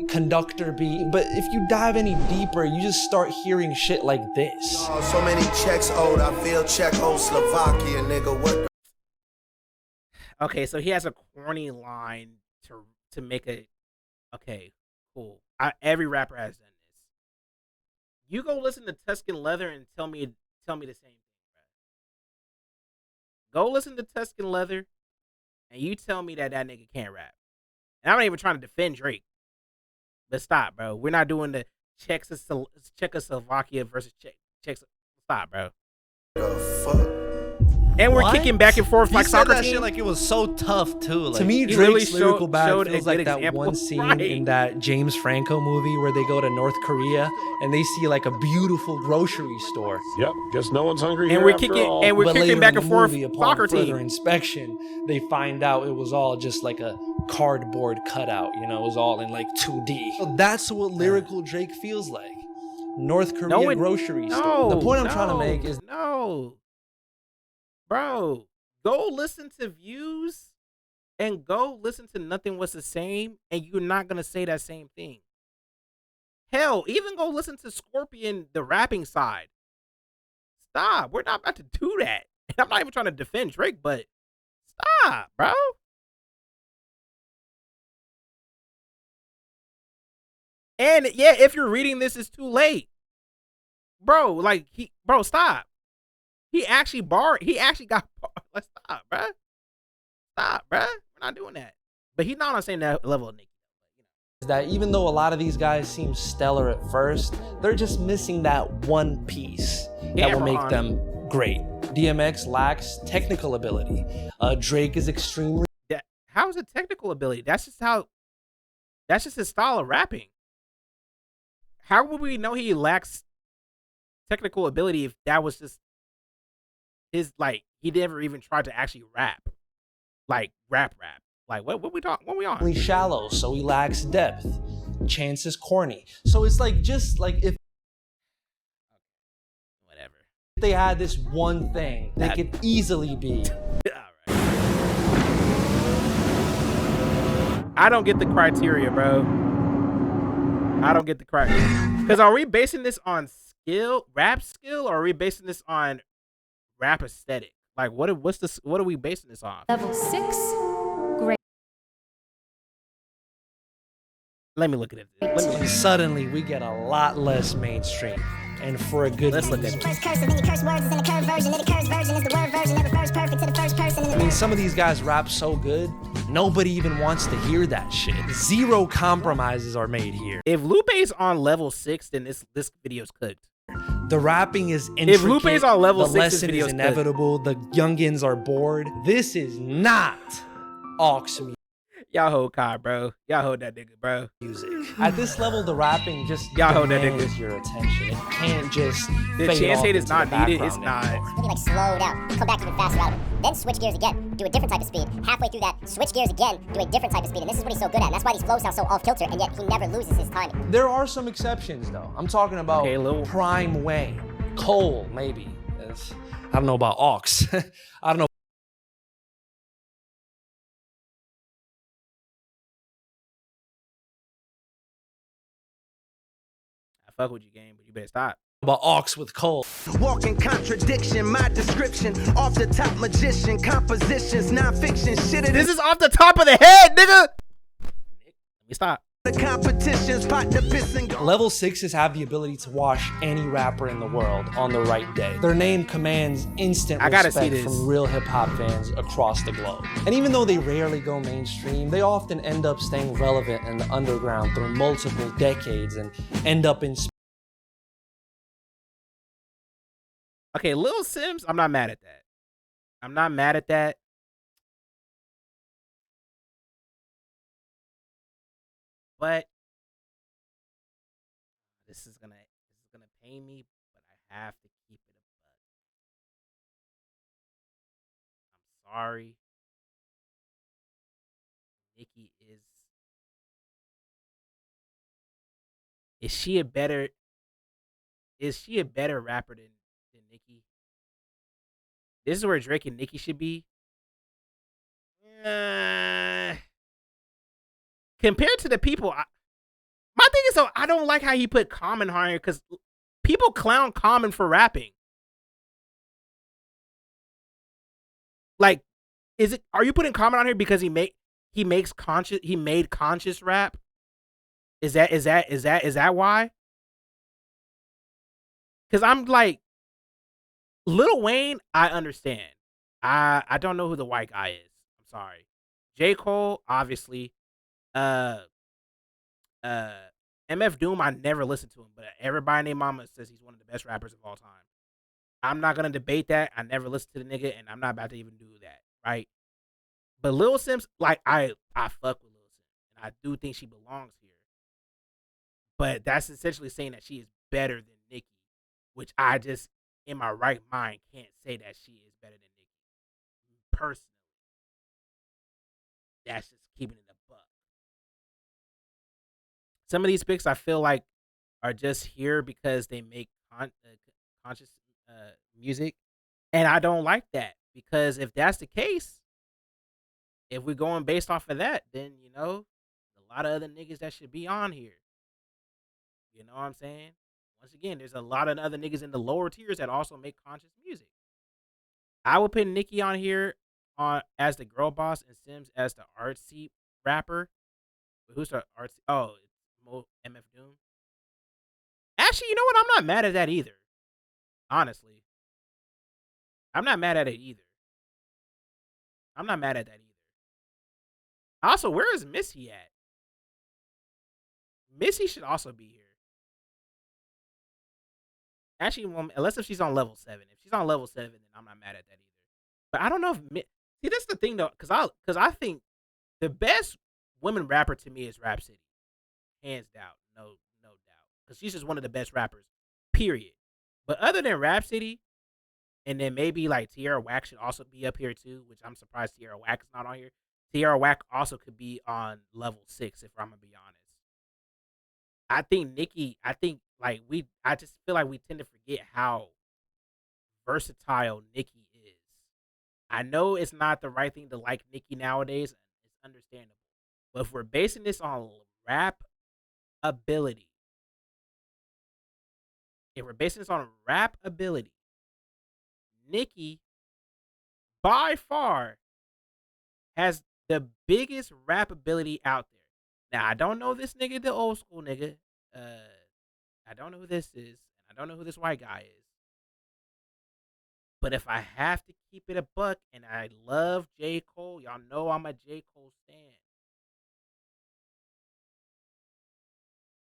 Speaker 2: conductor beat, but if you dive any deeper, you just start hearing shit like this.
Speaker 16: Oh, so many checks owed, I feel Czechoslovakia, nigga, what?
Speaker 1: Okay, so he has a corny line to make a. Okay, cool. Every rapper has done this. You go listen to Tuscan Leather and tell me the same thing, bro. Go listen to Tuscan Leather, and you tell me that nigga can't rap. And I'm not even trying to defend Drake, but stop, bro. We're not doing the Czechoslovakia versus Czech. Stop, bro.
Speaker 16: The fuck?
Speaker 1: And we're kicking back and forth like soccer
Speaker 17: that
Speaker 1: team.
Speaker 17: shit like it was so tough too. Like,
Speaker 2: to me,
Speaker 1: he
Speaker 2: Drake's
Speaker 1: really
Speaker 2: lyrical bag
Speaker 1: showed
Speaker 2: feels
Speaker 1: a
Speaker 2: like
Speaker 1: good
Speaker 2: that
Speaker 1: example.
Speaker 2: one scene
Speaker 1: Right.
Speaker 2: in that James Franco movie where they go to North Korea and they see like a beautiful grocery store.
Speaker 18: Yep, guess no one's hungry
Speaker 1: And
Speaker 18: here
Speaker 1: we're
Speaker 18: after
Speaker 1: kicking
Speaker 18: all.
Speaker 1: and we're
Speaker 2: But
Speaker 1: kicking
Speaker 2: later
Speaker 1: back
Speaker 2: in
Speaker 1: and
Speaker 2: the
Speaker 1: forth
Speaker 2: movie, upon
Speaker 1: soccer
Speaker 2: further
Speaker 1: team.
Speaker 2: inspection, they find out it was all just like a cardboard cutout. You know, it was all in like 2D. So that's what lyrical Drake feels like. North Korea grocery store. The point I'm trying to make is
Speaker 1: bro, go listen to Views and go listen to Nothing Was the Same, and you're not gonna say that same thing. Hell, even go listen to Scorpion, the rapping side. Stop. We're not about to do that. And I'm not even trying to defend Drake, but stop, bro. And yeah, if you're reading this, it's too late. Bro, like bro, stop. He actually barred. He actually got barred. Let's stop, bruh. Stop, bruh. We're not doing that. But he's not on the same level of Nicki.
Speaker 2: That even though a lot of these guys seem stellar at first, they're just missing that one piece that will make them great. DMX lacks technical ability. Drake is extremely.
Speaker 1: How is it technical ability? That's just his style of rapping. How would we know he lacks technical ability if that was just his, like, he never even tried to actually rap? Like, rap. Like, what we talking? What we on?
Speaker 2: He's shallow, so he lacks depth. Chance is corny. So it's like, just like if
Speaker 1: whatever.
Speaker 2: If they had this one thing, they could easily be.
Speaker 1: I don't get the criteria, bro. I don't get the criteria. Because are we basing this on rap skill, or are we basing this on rap aesthetic? Like, what are we basing this on?
Speaker 3: Level 6, great.
Speaker 1: Let me look at it.
Speaker 2: Suddenly, we get a lot less mainstream. And for a good reason.
Speaker 18: First curse, and then you curse words, is in the curve version. And the curse version is the word version. Never first perfect to the first person.
Speaker 2: I mean, some of these guys rap so good, nobody even wants to hear that shit. Zero compromises are made here.
Speaker 1: If Lupe's on level 6, then this video's cooked.
Speaker 2: The rapping is intricate.
Speaker 1: If Lupe's on level 6,
Speaker 2: the lesson is inevitable. The youngins are bored. This is not aux music.
Speaker 1: Y'all hold Kai, bro. Y'all hold that nigga, bro.
Speaker 2: Music. At this level, the rapping just
Speaker 1: y'all hold that
Speaker 2: demands
Speaker 1: nigga.
Speaker 2: Your attention. It can't just
Speaker 1: the
Speaker 2: fade
Speaker 1: chance
Speaker 2: off
Speaker 1: hate is
Speaker 2: into
Speaker 1: not
Speaker 2: the
Speaker 1: needed. It's not.
Speaker 18: Really like slow down, come back even faster out of it. Then switch gears again, do a different type of speed. Halfway through that, switch gears again, do a different type of speed. And this is what he's so good at. And that's why these flows sound so off kilter, and yet he never loses his timing.
Speaker 2: There are some exceptions though. I'm talking about Prime Wayne, Cole, maybe. I don't know about aux. I don't know.
Speaker 1: Fuck with you, game, but you better stop.
Speaker 2: About aux with Cole.
Speaker 12: Walking contradiction, my description. Off the top magician, compositions, non-fiction, shit.
Speaker 1: This is off the top of the head, nigga. Let me stop.
Speaker 12: The competitions, pot the piss and go.
Speaker 2: Level 6s have the ability to wash any rapper in the world on the right day. Their name commands instant respect from real hip-hop fans across the globe. And even though they rarely go mainstream, they often end up staying relevant in the underground through multiple decades and end up in.
Speaker 1: Okay, Lil Sims, I'm not mad at that. I'm not mad at that. But this is gonna pain me, but I have to keep it a buck. I'm sorry. Nicki is she a better rapper than Nicki? This is where Drake and Nicki should be. Compared to the people, my thing is, I don't like how he put Common on here, because people clown Common for rapping. Like, are you putting Common on here because he made conscious rap? Is that why? Because I'm like, Lil Wayne, I understand. I don't know who the white guy is. I'm sorry. J. Cole, obviously. MF Doom, I never listened to him, but everybody named Mama says he's one of the best rappers of all time. I'm not gonna debate that. I never listened to the nigga, and I'm not about to even do that, right? But Lil Sims, like, I fuck with Lil Sims, and I do think she belongs here. But that's essentially saying that she is better than Nicki, which I just, in my right mind, can't say that she is better than Nicki. Personally, that's just keeping it a buck. Some of these picks I feel like are just here because they make conscious music, and I don't like that, because if that's the case, if we're going based off of that, then, you know, a lot of other niggas that should be on here. You know what I'm saying? Once again, there's a lot of other niggas in the lower tiers that also make conscious music. I would put Nicki on here as the girl boss and Sims as the artsy rapper. But who's the artsy? Oh, it's MF Doom. Actually, you know what? I'm not mad at that either. Honestly. I'm not mad at it either. I'm not mad at that either. Also, where is Missy at? Missy should also be here. Actually, unless if she's on level 7. If she's on level 7, then I'm not mad at that either. But I don't know if see, that's the thing though, because I think the best women rapper to me is Rhapsody, hands down, no doubt, because she's just one of the best rappers, period. But other than Rhapsody, and then maybe like Tierra Whack should also be up here too, which I'm surprised Tierra Whack is not on here. Tierra Whack also could be on level 6 if I'm gonna be honest. I think Nicki, I just feel like we tend to forget how versatile Nicki is. I know it's not the right thing to like Nicki nowadays. It's understandable. But if we're basing this on rap ability, Nicki by far has the biggest rap ability out there. Now, I don't know this nigga, the old school nigga. I don't know who this is. I don't know who this white guy is. But if I have to keep it a buck, and I love J. Cole, y'all know I'm a J. Cole stan.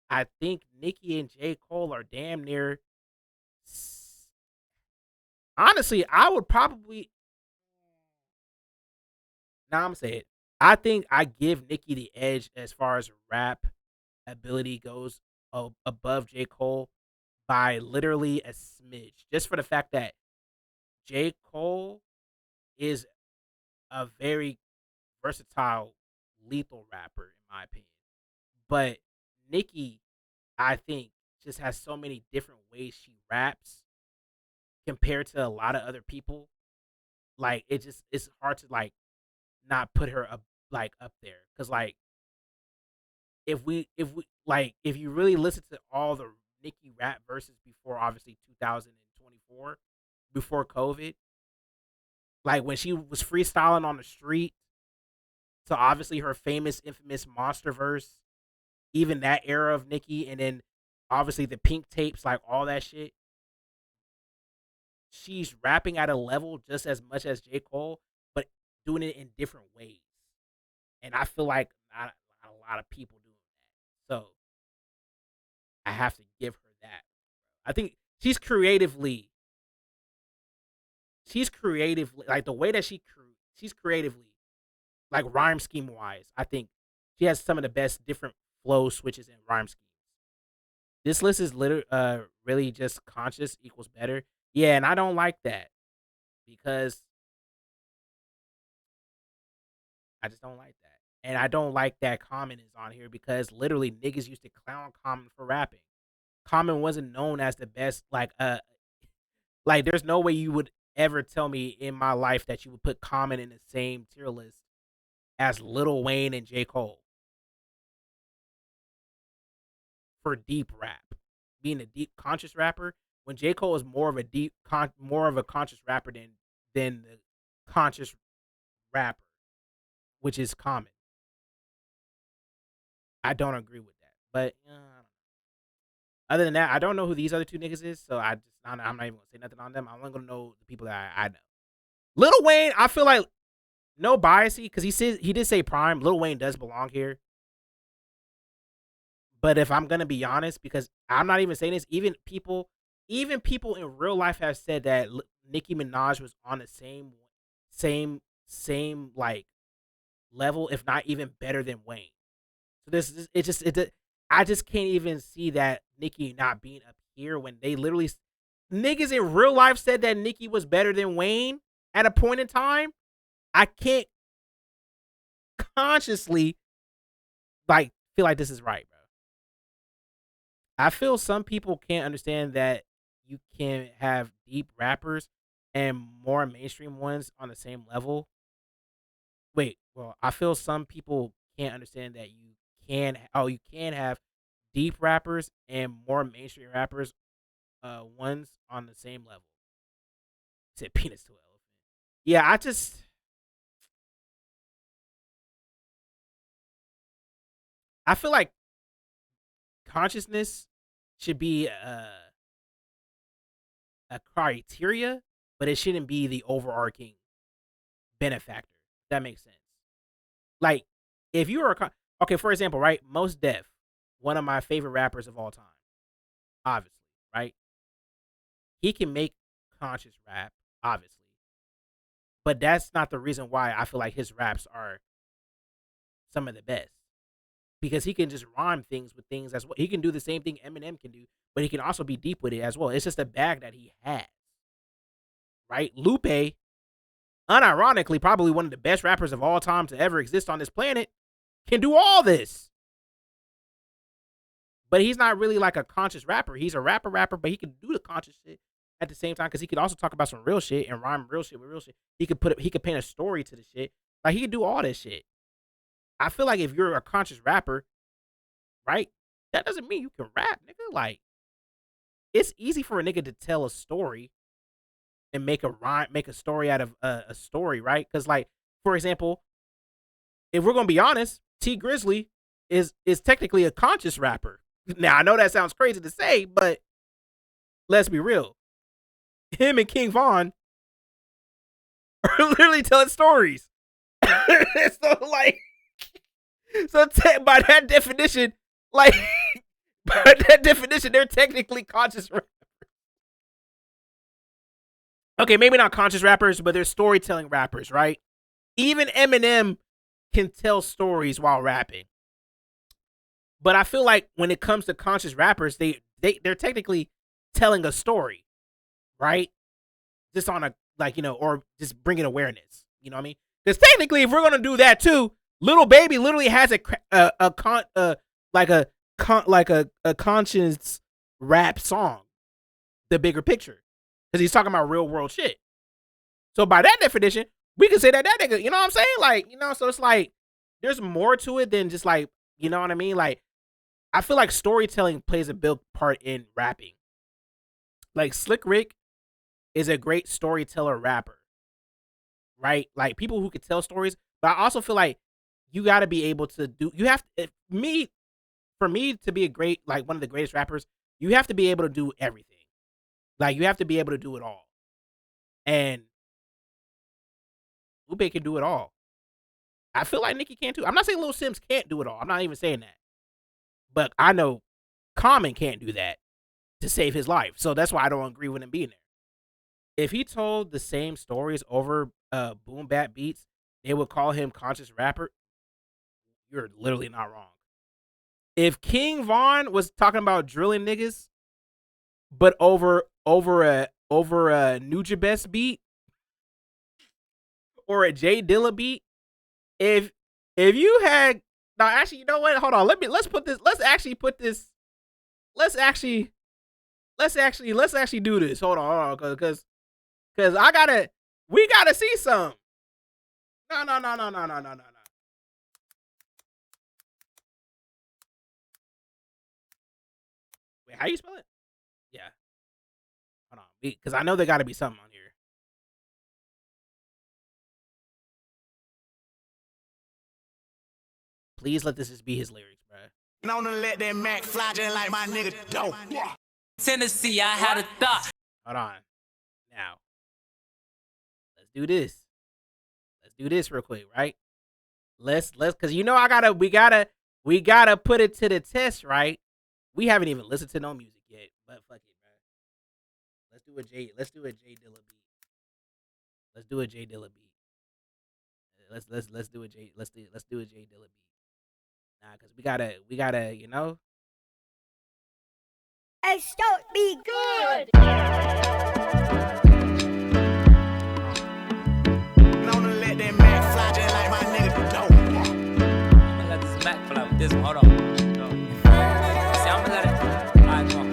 Speaker 1: I think Nicki and J. Cole are damn near. Honestly, I would probably. Now I'm saying it. I think I give Nicki the edge as far as rap ability goes above J. Cole by literally a smidge. Just for the fact that J. Cole is a very versatile, lethal rapper, in my opinion. But Nicki, I think, just has so many different ways she raps compared to a lot of other people. Like it's hard to like not put her up there, because like if you really listen to all the Nicki rap verses before obviously 2024, before COVID, like when she was freestyling on the street, so obviously her infamous Monster verse, even that era of Nicki, and then obviously the Pink tapes, like all that shit. She's rapping at a level just as much as J. Cole, but doing it in different ways. And I feel like not a lot of people doing that. So I have to give her that. I think she's creatively like the way that she's creatively, like rhyme scheme wise, I think she has some of the best different flow switches and rhyme schemes. This list is really just conscious equals better. Yeah, and I don't like that because I just don't like that. And I don't like that Common is on here because literally niggas used to clown Common for rapping. Common wasn't known as the best, like there's no way you would ever tell me in my life that you would put Common in the same tier list as Lil Wayne and J. Cole for deep rap. Being a deep conscious rapper, when J. Cole is more of a conscious rapper than the conscious rapper, which is Common. I don't agree with that. But other than that, I don't know who these other two niggas is, so I'm not even gonna say nothing on them. I'm only gonna know the people that I know. Lil Wayne, I feel like no bias because he did say Prime. Lil Wayne does belong here. But if I'm gonna be honest, because I'm not even saying this, even people in real life have said that Nicki Minaj was on the same like level, if not even better than Wayne. So I just can't even see that Nicki not being up here when they literally niggas in real life said that Nicki was better than Wayne at a point in time. I can't consciously like feel like this is right, bro. I feel some people can't understand that you can have deep rappers and more mainstream ones on the same level. Wait, well, I feel some people can't understand that you can have deep rappers and more mainstream rappers ones on the same level. Said penis to an elephant. Yeah, I feel like consciousness should be a criteria, but it shouldn't be the overarching benefactor. That makes sense. Like, if you are okay, for example, right? Mos Def, one of my favorite rappers of all time, obviously, right? He can make conscious rap, obviously, but that's not the reason why I feel like his raps are some of the best. Because he can just rhyme things with things as well. He can do the same thing Eminem can do, but he can also be deep with it as well. It's just a bag that he has, right? Lupe, unironically, probably one of the best rappers of all time to ever exist on this planet, can do all this. But he's not really like a conscious rapper. He's a rapper, but he can do the conscious shit at the same time because he could also talk about some real shit and rhyme real shit with real shit. He could paint a story to the shit. Like, he could do all this shit. I feel like if you're a conscious rapper, right, that doesn't mean you can rap, nigga. Like, it's easy for a nigga to tell a story and make a story out of a story, right? Because, like, for example, if we're gonna be honest, T Grizzly is technically a conscious rapper. Now, I know that sounds crazy to say, but let's be real. Him and King Von are literally telling stories. So, like, by that definition, like, by that definition, they're technically conscious rappers. Okay, maybe not conscious rappers, but they're storytelling rappers, right? Even Eminem can tell stories while rapping. But I feel like when it comes to conscious rappers, they're technically telling a story, right? Just on a, like, you know, or just bringing awareness. You know what I mean? Because technically, if we're gonna do that too, Lil Baby literally has a conscious rap song, The Bigger Picture, because he's talking about real world shit. So by that definition, we can say that nigga, you know what I'm saying? Like, you know, so it's like there's more to it than just like, you know what I mean? Like, I feel like storytelling plays a big part in rapping. Like, Slick Rick is a great storyteller rapper, right? Like, people who could tell stories, but I also feel like you got to be able to do, for me to be a great, like, one of the greatest rappers, you have to be able to do everything. Like, you have to be able to do it all. And Lupe can do it all. I feel like Nicki can too. I'm not saying Lil Sims can't do it all. I'm not even saying that. But I know Common can't do that to save his life. So that's why I don't agree with him being there. If he told the same stories over boom bap beats, they would call him conscious rapper. You're literally not wrong. If King Von was talking about drilling niggas, but over a Nujabes beat or a Jay Dilla beat, if you had, now actually, you know what? Hold on. Let's actually do this. Hold on, because we gotta see some. No. Wait, how you spell it? Yeah. Hold on, because I know there gotta be something on here. Please let this just be his lyrics, bro.
Speaker 12: Known to let that Mac fly just like my nigga dope.
Speaker 15: Tennessee, I had a thought.
Speaker 1: Hold on. Now, let's do this. Let's do this real quick, right? Let's cause you know we gotta put it to the test, right? We haven't even listened to no music yet, but fuck it, bro. Let's do a J Dilla beat. Let's do a J Dilla beat. Let's do a J Dilla beat. Nah, cause we gotta, you know.
Speaker 18: Hey, start be good.
Speaker 12: Known to let that Mac fly just like my nigga dope.
Speaker 15: I'm gonna let this Mac fly with this one. Hold on. See, I'm gonna let it. Alright, come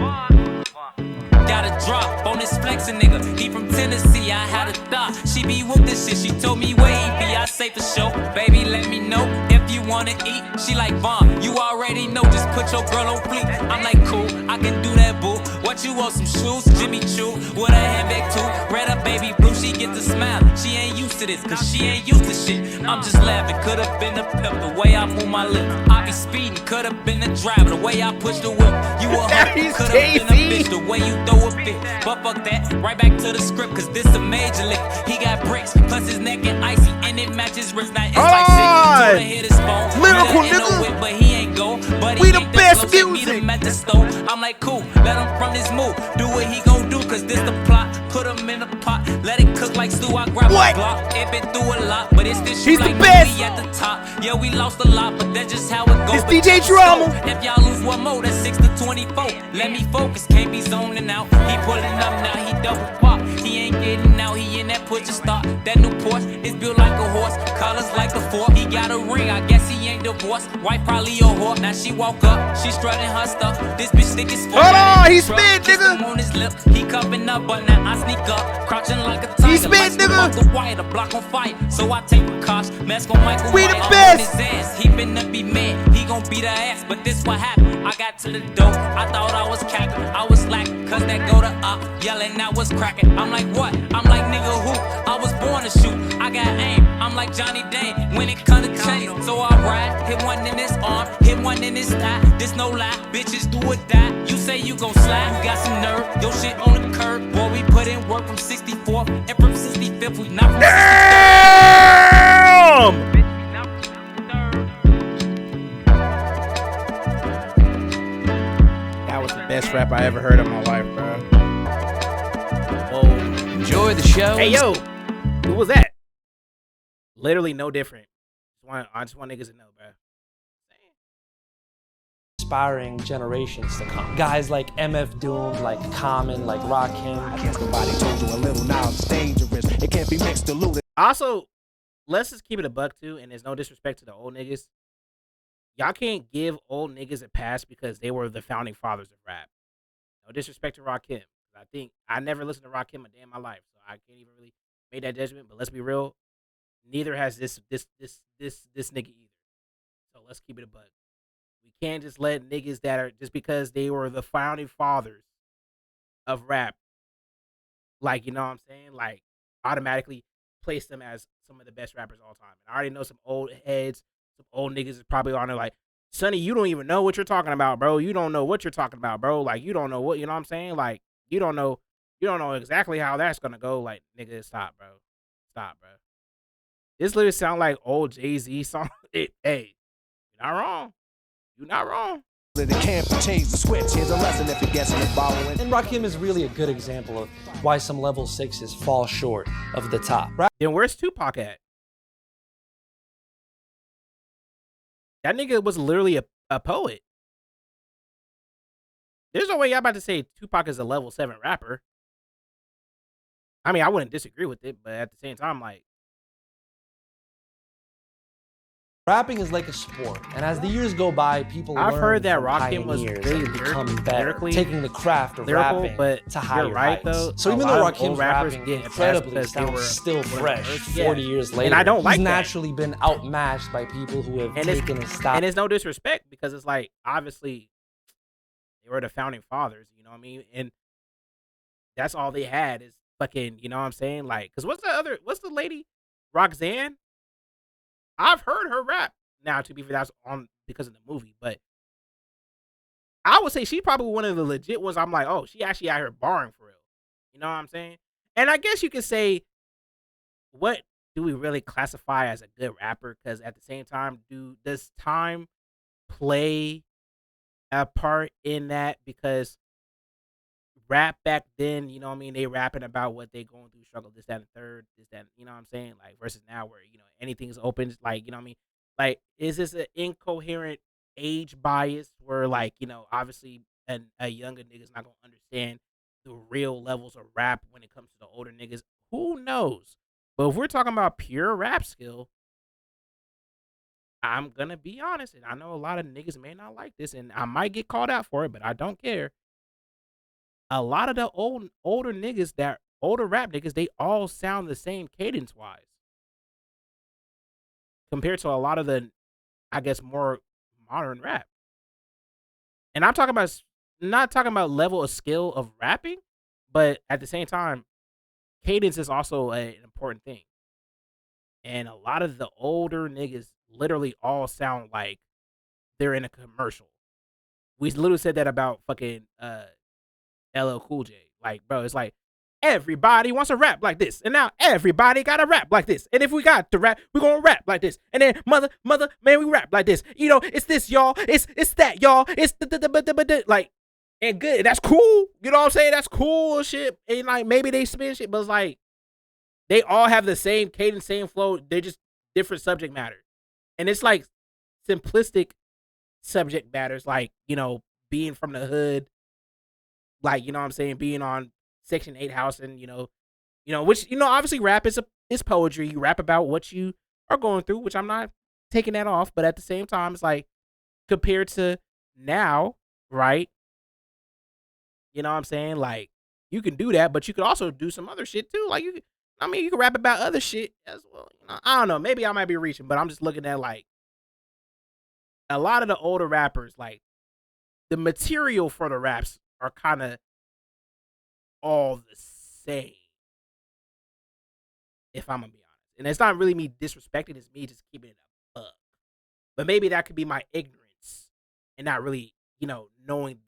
Speaker 15: on. Got a drop on this flexin' nigga. He from Tennessee, I had a thought. She be with this shit, she told me where he be. I say for sure, baby, let me know if you wanna eat. She like, Vaughn, you already know, just put your girl on fleek. I'm like, cool, I can do that, boo. What you want, some shoes? Jimmy Choo, with a handbag too. Red up, baby blue, she get the smile. She ain't used to this, cause she ain't used to shit. I'm just laughing, could've been the pimp, the way I move my lips. I be speeding, could've been the driver, the way I push the whip. You a hoe, could've been a bitch the way you throw a fit. But fuck that, right back to the script, cause this a major lick. He got bricks, plus his neck and icy, and it matches wrist. Now it's like shit. Told hit his phone.
Speaker 14: Lyrical
Speaker 15: nigga. Whip, but he ain't go. But
Speaker 14: We
Speaker 15: he
Speaker 14: the
Speaker 15: ain't
Speaker 14: best
Speaker 15: close,
Speaker 14: music.
Speaker 15: meet him at the store. I'm like, cool, let him from this move. Do what he gon' do, cause this the plot. Put him in a pot, let it cook like stew. I grab my Glock. It been through a lot, but it's this shit like we at the top. Yeah, we lost a lot, but that's just how it goes.
Speaker 14: It's DJ Drama.
Speaker 15: If y'all lose one more, that's 6 to 24. Let me focus, can't be zoning out. He pulling up now, he double pop. He ain't getting out, he in that push start. That new Porsche is built like a horse, colors like the fork. He got a ring, I guess he ain't divorced. Wife probably a whore. Now she woke up, she strutting her stuff. This bitch thick as fuck.
Speaker 14: Hold on, he spit, nigga.
Speaker 15: On his lip, he cupping up, but now I sneak up, crouching like a tiger.
Speaker 14: He spit, nigga.
Speaker 15: The wire, the block on fire, so I take a cosh, mask on Michael.
Speaker 14: We the
Speaker 15: White,
Speaker 14: best.
Speaker 15: on his ass. He finna be mad, he gon' beat her ass, but this what happened. I got to the door, I thought I was capping, I was slacking, cause that go to up, yelling I was cracking. I'm like, what? I'm like, nigga, who? I was born to shoot, I got aim, I'm like Johnny Dane when it come to chase. So I ride, hit one in his arm, hit one in his thigh. This no lie, bitches do or die. You say you gon' slide, you got some nerve, your shit on the curb. Boy, we put in work from 64th and from 65th, we not from 65th.
Speaker 1: That was the best rap I ever heard in my life, bro. Whoa.
Speaker 11: Enjoy the show.
Speaker 1: Hey, yo. Who was that? Literally no different. I just want niggas to know, bro.
Speaker 2: Inspiring generations to come. Guys like MF Doom, like Common, like Rakim.
Speaker 7: I guess nobody told you a little now it's dangerous. It can't be mixed diluted.
Speaker 1: Also, let's just keep it a buck too, and there's no disrespect to the old niggas. Y'all can't give old niggas a pass because they were the founding fathers of rap. No disrespect to Rakim. I think I never listened to Rakim a day in my life, so I can't even really make that judgment. But let's be real, neither has this nigga either. So let's keep it a buck. We can't just let niggas that are just because they were the founding fathers of rap, like, you know what I'm saying, like automatically place them as some of the best rappers of all time. And I already know some old heads, some old niggas is probably on there like, Sonny, you don't even know what you're talking about, bro. You don't know what you're talking about, bro. Like, you don't know what, you know what I'm saying? Like, you don't know exactly how that's gonna go. Like, nigga, stop, bro. Stop, bro. This literally sound like old Jay-Z song. Hey, you're not wrong. You're not wrong.
Speaker 7: It can't change the switch. Here's a lesson if you're guessing the following.
Speaker 2: And Rakim is really a good example of why some level 6s fall short of the top.
Speaker 1: Then where's Tupac at? That nigga was literally a poet. There's no way y'all about to say Tupac is a level 7 rapper. I mean, I wouldn't disagree with it, but at the same time, like,
Speaker 2: Rapping is like a sport, and as the years go by, people
Speaker 1: I've
Speaker 2: learn
Speaker 1: heard that
Speaker 2: from
Speaker 1: Rakim was
Speaker 2: pioneers
Speaker 1: really
Speaker 2: and become better,
Speaker 1: lyrically
Speaker 2: taking the craft of
Speaker 1: lyrical,
Speaker 2: rapping
Speaker 1: but
Speaker 2: to higher
Speaker 1: you're right,
Speaker 2: heights.
Speaker 1: though.
Speaker 2: So
Speaker 1: A
Speaker 2: even
Speaker 1: lot
Speaker 2: though
Speaker 1: of
Speaker 2: Rakim's
Speaker 1: old rappers
Speaker 2: rapping
Speaker 1: get
Speaker 2: incredibly
Speaker 1: because they were
Speaker 2: sounds still fresh
Speaker 1: yeah.
Speaker 2: 40 years later,
Speaker 1: And I don't like
Speaker 2: he's
Speaker 1: that.
Speaker 2: naturally been outmatched by people who have taken his style.
Speaker 1: And it's no disrespect because it's like, obviously, they were the founding fathers, you know what I mean? And that's all they had is fucking, you know what I'm saying? Like, because what's the lady? Roxanne? I've heard her rap. Now, to be fair, that's on because of the movie, but I would say she's probably one of the legit ones. I'm like, oh, she actually out here barring for real. You know what I'm saying? And I guess you could say, what do we really classify as a good rapper? Because at the same time, does time play a part in that? Because rap back then, you know what I mean, they rapping about what they going through, struggle, this, that, and third, this, that, you know what I'm saying? Like, versus now where, you know, anything's open, like, you know what I mean? Like, is this an incoherent age bias where, like, you know, obviously a younger nigga's not gonna understand the real levels of rap when it comes to the older niggas? Who knows? But if we're talking about pure rap skill, I'm gonna be honest, and I know a lot of niggas may not like this, and I might get called out for it, but I don't care. A lot of the older rap niggas, they all sound the same cadence wise compared to a lot of the, I guess, more modern rap. And I'm talking about, not talking about level of skill of rapping, but at the same time, cadence is also an important thing. And a lot of the older niggas literally all sound like they're in a commercial. We literally said that about fucking LL Cool J. Like, bro, it's like everybody wants to rap like this, and now everybody gotta rap like this. And if we got to rap, we're gonna rap like this. And then mother, man, we rap like this. You know, it's this, y'all. It's that, y'all. It's like, and good. That's cool. You know what I'm saying? That's cool shit. And like maybe they spin shit, but it's like they all have the same cadence, same flow. They're just different subject matter. And it's like simplistic subject matters, like, you know, being from the hood, like, you know what I'm saying, being on Section 8 house, and you know, which, you know, obviously rap is poetry. You rap about what you are going through, which I'm not taking that off, but at the same time, it's like compared to now, right? You know what I'm saying? Like, you can do that, but you could also do some other shit too. Like, you can rap about other shit as well. You know, I don't know. Maybe I might be reaching, but I'm just looking at like a lot of the older rappers, like the material for the raps are kind of all the same. If I'm gonna be honest, and it's not really me disrespecting, it's me just keeping it a buck. But maybe that could be my ignorance and not really, you know, knowing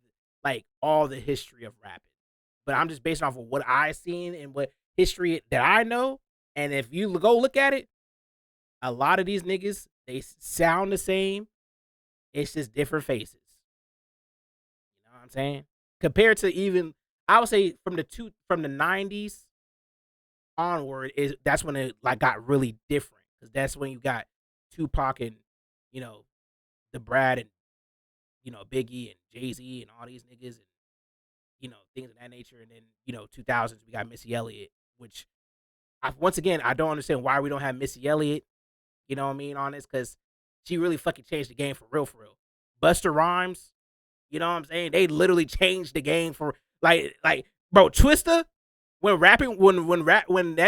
Speaker 1: like all the history of rapping. But I'm just basing off of what I seen and what history that I know. And if you go look at it, a lot of these niggas, they sound the same. It's just different faces. You know what I'm saying? Compared to even, I would say from the 90s onward, that's when it like got really different, because that's when you got Tupac and, you know, the Brad and, you know, Biggie and Jay-Z and all these niggas and, you know, things of that nature. And then, you know, 2000s we got Missy Elliott, which once again I don't understand why we don't have Missy Elliott, you know what I mean, on this, because she really fucking changed the game for real. Busta Rhymes, you know what I'm saying, they literally changed the game for like bro, Twista, when that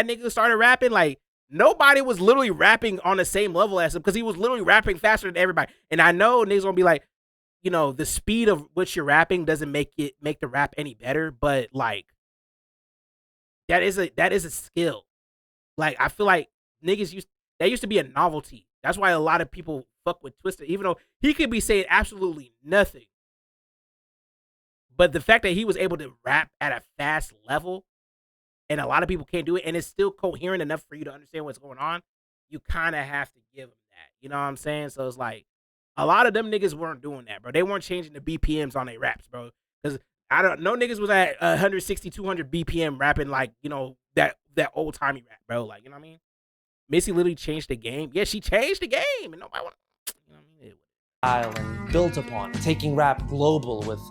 Speaker 1: nigga started rapping, like nobody was literally rapping on the same level as him, because he was literally rapping faster than everybody. And I know niggas gonna be like, you know, the speed of which you're rapping doesn't make the rap any better, but like that is a skill. Like, I feel like niggas used to be a novelty. That's why a lot of people fuck with Twista, even though he could be saying absolutely nothing. But the fact that he was able to rap at a fast level, and a lot of people can't do it, and it's still coherent enough for you to understand what's going on, you kind of have to give him that. You know what I'm saying? So it's like, a lot of them niggas weren't doing that, bro. They weren't changing the BPMs on their raps, bro. Because no niggas was at 160, 200 BPM rapping like, you know, that old timey rap, bro. Like, you know what I mean? Missy literally changed the game. Yeah, she changed the game, and nobody want, you know what I mean?
Speaker 2: And built upon, taking rap global with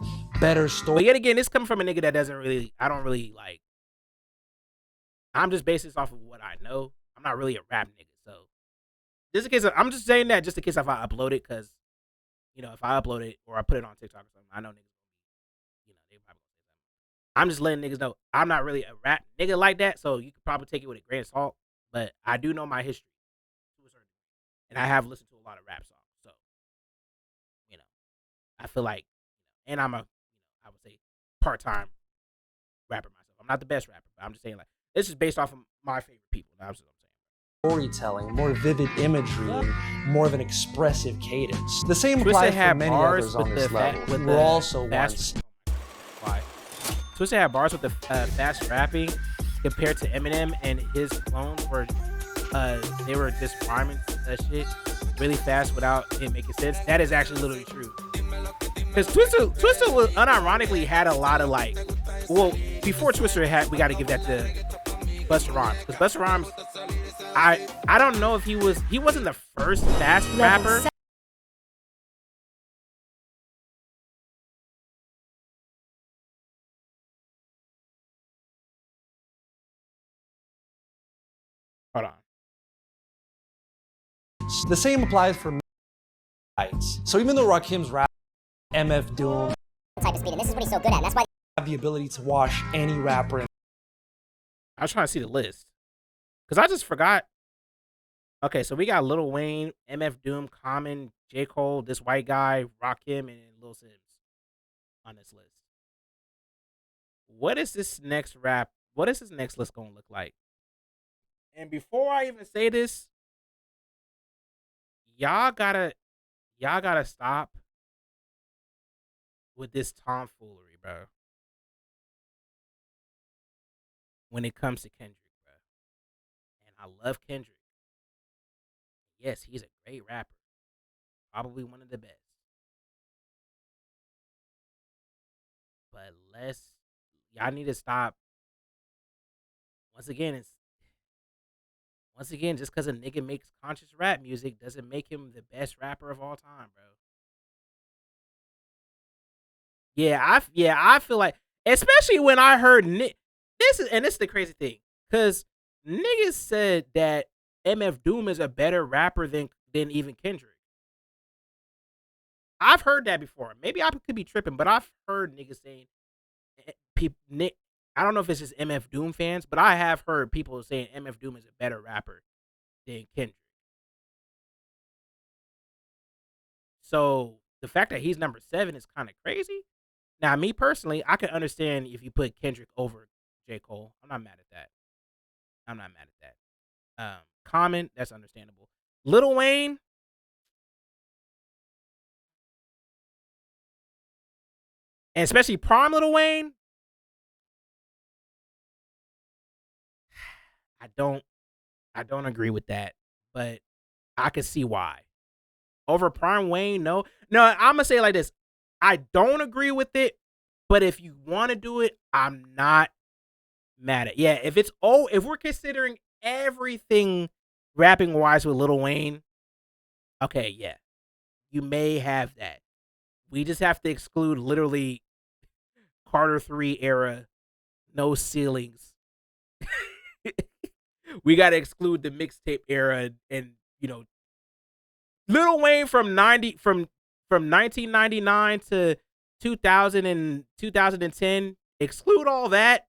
Speaker 2: better stories.
Speaker 1: But yet again, this coming from a nigga that I don't really like. I'm just basing this off of what I know. I'm not really a rap nigga, so just in case I'm just saying that just in case if I upload it, because, you know, if I upload it or I put it on TikTok or something, I know niggas, you know, they probably gonna say something. I'm just letting niggas know I'm not really a rap nigga like that, so you can probably take it with a grain of salt. But I do know my history to a certain degree, and I have listened to a lot of rap songs, so, you know, I feel like, you know, and I'm I would say part-time rapper myself. I'm not the best rapper, but I'm just saying, like, this is based off of my favorite people. That's what I'm saying.
Speaker 2: Storytelling, more vivid imagery, and more of an expressive cadence. The same applies for many others on this level. We're also once.
Speaker 1: Why? Twista had bars with the fast rapping compared to Eminem, and his clones were they were just rhyming shit really fast without it making sense. That is actually literally true. Because Twista was unironically had a lot of like, well, before Twista we got to give that to Busta Rhymes, because Busta Rhymes, I don't know if he wasn't the first fast rapper. Hold on.
Speaker 2: The same applies for heights. So even though Rakim's rap, MF Doom,
Speaker 18: type of speed, and this is what he's so good at, and that's why
Speaker 2: have the ability to wash any rapper.
Speaker 1: I was trying to see the list, because I just forgot. Okay, so we got Lil Wayne, MF Doom, Common, J. Cole, this white guy, Rakim, and Lil Sims on this list. What is this next list gonna look like? And before I even say this, y'all gotta stop with this tomfoolery, bro. When it comes to Kendrick, bro. And I love Kendrick. Yes, he's a great rapper. Probably one of the best. But y'all need to stop. Once again, just because a nigga makes conscious rap music doesn't make him the best rapper of all time, bro. I feel like, especially when I heard this is the crazy thing, because niggas said that MF Doom is a better rapper than even Kendrick. I've heard that before. Maybe I could be tripping, but I've heard niggas saying I don't know if it's just MF Doom fans, but I have heard people saying MF Doom is a better rapper than Kendrick. So the fact that he's number 7 is kind of crazy. Now, me personally, I can understand if you put Kendrick over J. Cole. I'm not mad at that. Common, that's understandable. Lil Wayne, and especially prime Lil Wayne, I don't agree with that, but I can see why. Over prime Wayne, no. I'm gonna say it like this: I don't agree with it, but if you want to do it, I'm not mad at. Yeah, if we're considering everything rapping wise with Lil Wayne, okay, yeah, you may have that. We just have to exclude literally Carter 3 era, no ceilings. We got to exclude the mixtape era and Lil Wayne from 1999 to 2000 and 2010, exclude all that,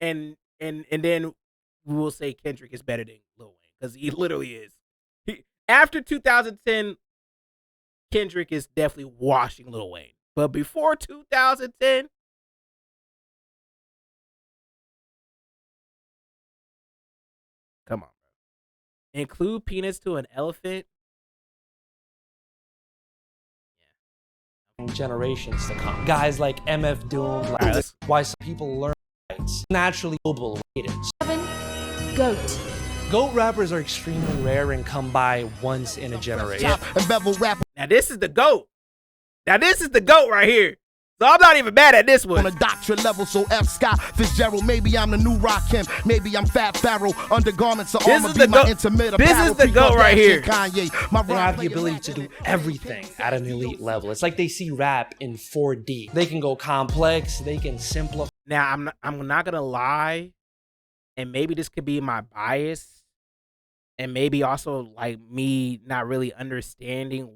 Speaker 1: and then we will say Kendrick is better than Lil Wayne, because he literally is. After 2010, Kendrick is definitely washing Lil Wayne, but before 2010, come on, bro. Include peanuts to an elephant.
Speaker 2: Generations to come. Guys like MF Doom, why some people learn rights. Naturally global rated.
Speaker 3: 7. GOAT.
Speaker 2: GOAT rappers are extremely rare and come by once in a generation.
Speaker 1: Now this is the GOAT. Now this is the GOAT right here. So I'm not even mad at this one.
Speaker 16: On a doctorate level, so F. Scott Fitzgerald. Maybe I'm the new Rakim. Maybe I'm Fat Pharaoh. Undergarments of armor be my intimate apparel.
Speaker 1: This is the GOAT right here.
Speaker 2: Kanye. They have the ability to do everything at an elite level. It's like they see rap in 4D. They can go complex. They can simplify.
Speaker 1: Now I'm not gonna lie, and maybe this could be my bias, and maybe also like me not really understanding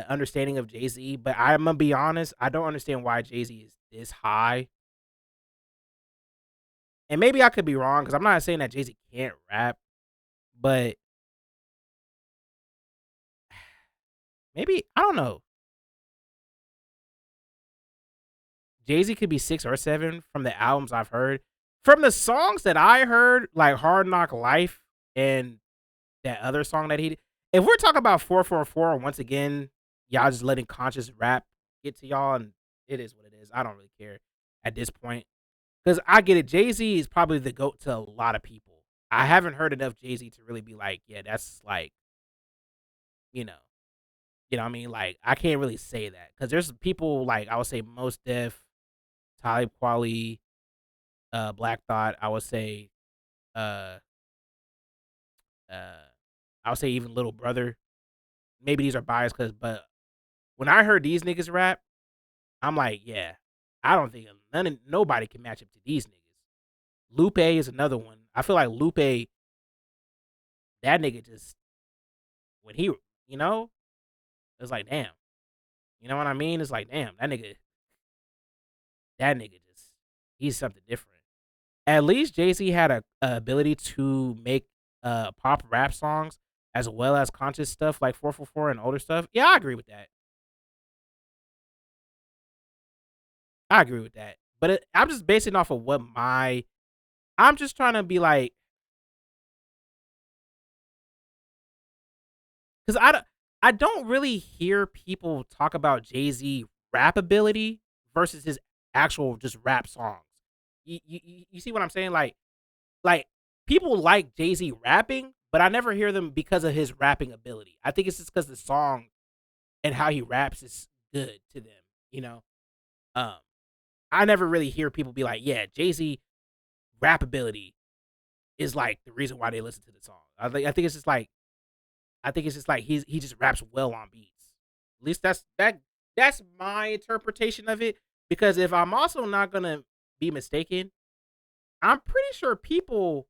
Speaker 1: understanding of Jay-Z, but I'm gonna be honest, I don't understand why Jay-Z is this high. And maybe I could be wrong, because I'm not saying that Jay-Z can't rap, but maybe, I don't know. Jay-Z could be 6 or 7 from the albums I've heard. From the songs that I heard, like Hard Knock Life and that other song that he did. If we're talking about 444, once again, y'all just letting conscious rap get to y'all, and it is what it is. I don't really care at this point, because I get it. Jay-Z is probably the GOAT to a lot of people. I haven't heard enough Jay-Z to really be like, yeah, that's like, you know what I mean? Like, I can't really say that, because there's people like, I would say Mos Def, Talib Kweli, Black Thought. I would say even Little Brother. Maybe these are biased, but when I heard these niggas rap, I'm like, yeah, I don't think nobody can match up to these niggas. Lupe is another one. I feel like Lupe, that nigga just, when he, it's like, damn. You know what I mean? It's like, damn, that nigga just, he's something different. At least Jay-Z had a ability to make pop rap songs as well as conscious stuff like 444 and older stuff. Yeah, I agree with that. But I'm just basing off of I'm just trying to be like, because I don't really hear people talk about Jay-Z rap ability versus his actual just rap songs. You see what I'm saying? Like people like Jay-Z rapping, but I never hear them because of his rapping ability. I think it's just because the song and how he raps is good to them, you know? Um, I never really hear people be like, yeah, Jay-Z rap ability is like the reason why they listen to the song. I think it's just like he just raps well on beats. At least that's my interpretation of it. Because if I'm also not gonna be mistaken, I'm pretty sure people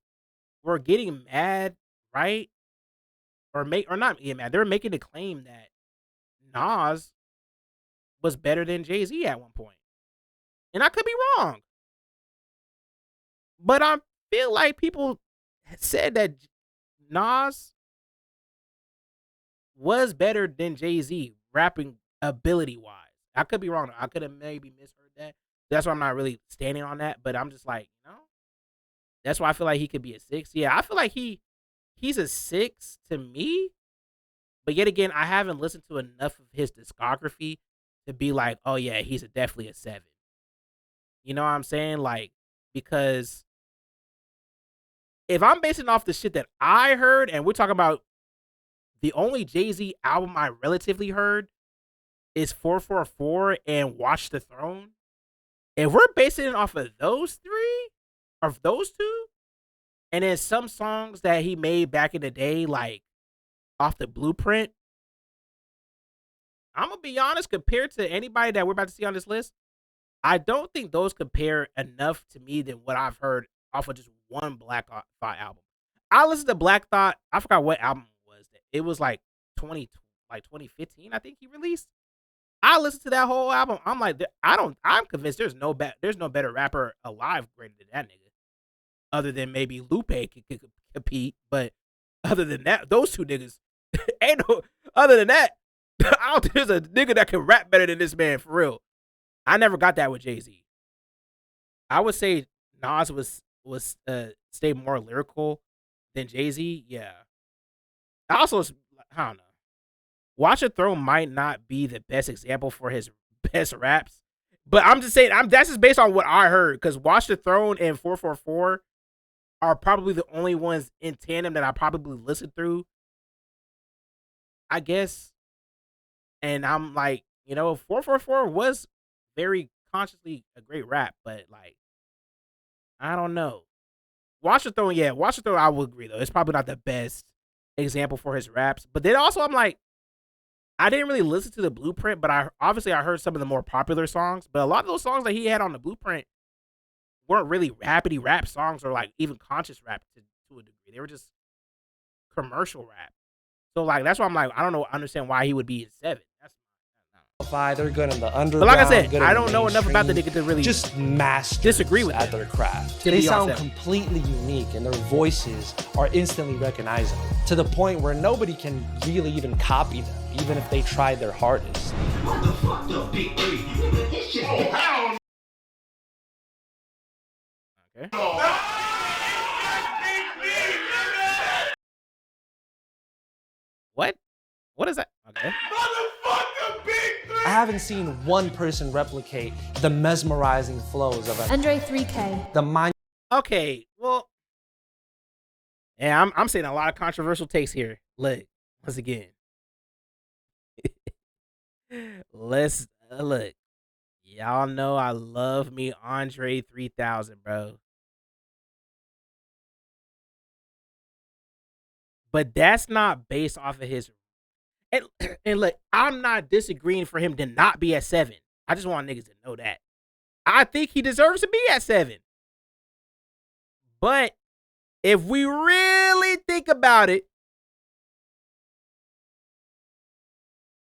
Speaker 1: were getting mad, right? Or not getting mad. They were making the claim that Nas was better than Jay-Z at one point. And I could be wrong. But I feel like people said that Nas was better than Jay-Z rapping ability wise. I could be wrong. I could have maybe misheard that. That's why I'm not really standing on that. But I'm just like, that's why I feel like he could be a 6. Yeah, I feel like he's a 6 to me. But yet again, I haven't listened to enough of his discography to be like, oh yeah, he's definitely a 7. You know what I'm saying? Like, because if I'm basing off the shit that I heard, and we're talking about the only Jay-Z album I relatively heard is 444 and Watch the Throne. If we're basing it off of those 3, or those 2, and then some songs that he made back in the day, like off the Blueprint, I'm gonna be honest, compared to anybody that we're about to see on this list, I don't think those compare enough to me than what I've heard off of just one Black Thought album. I listened to Black Thought. I forgot what album it was. It was like 2015, I think he released. I listened to that whole album. I'm like, I'm convinced there's no better rapper alive greater than that nigga. Other than maybe Lupe could compete, but other than that, those two niggas ain't no. Other than that, I don't think there's a nigga that can rap better than this man for real. I never got that with Jay-Z. I would say Nas was stayed more lyrical than Jay-Z. Yeah. I don't know. Watch the Throne might not be the best example for his best raps, but I'm just saying that's just based on what I heard. Because Watch the Throne and 444 are probably the only ones in tandem that I probably listened through, I guess. And I'm like, 444 was very consciously a great rap, but like, I don't know. Watch the Throne, yeah, Watch the Throne, I would agree though. It's probably not the best example for his raps. But then also I'm like, I didn't really listen to the Blueprint, but I heard some of the more popular songs. But a lot of those songs that he had on the Blueprint weren't really rapidy rap songs or like even conscious rap to a degree. They were just commercial rap. So like that's why I'm like, I don't understand why he would be in 7.
Speaker 2: They're good in the underground.
Speaker 1: But like I said, I don't know enough about the nigga to really
Speaker 2: just masters
Speaker 1: disagree with
Speaker 2: at their craft. They sound completely unique, and their voices are instantly recognizable to the point where nobody can really even copy them, even if they tried their hardest.
Speaker 6: What the fuck, the big three? This shit. Oh hell.
Speaker 1: Okay. What? What is that? Okay.
Speaker 2: I haven't seen one person replicate the mesmerizing flows of
Speaker 3: Andre 3K.
Speaker 2: the mind.
Speaker 1: Okay, well, yeah, I'm saying a lot of controversial takes here. Look, once again, let's look. Y'all know I love me Andre 3000, bro. But that's not based off of his. And look, I'm not disagreeing for him to not be at 7. I just want niggas to know that. I think he deserves to be at 7. But if we really think about it,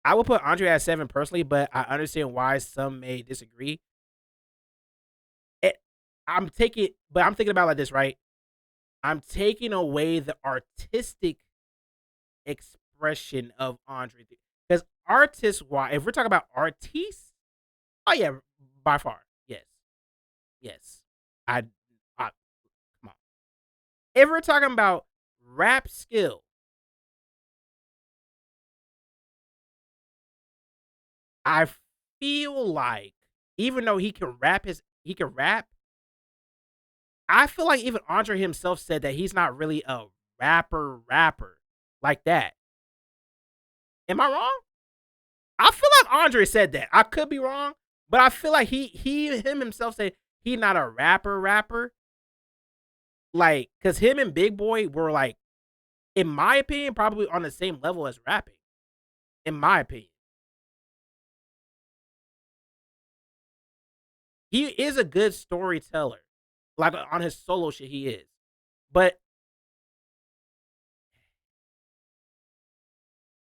Speaker 1: I would put Andre at 7 personally, but I understand why some may disagree. I'm thinking about it like this, right? I'm taking away the artistic expression of Andre. Because artist-wise, if we're talking about artists, oh yeah, by far, yes. Come on. If we're talking about rap skill, I feel like even though he can rap, I feel like even Andre himself said that he's not really a rapper like that. Am I wrong? I feel like Andre said that. I could be wrong, but I feel like him himself said he's not a rapper. Like, cause him and Big Boy were like, in my opinion, probably on the same level as rapping. In my opinion. He is a good storyteller. Like on his solo shit, he is. But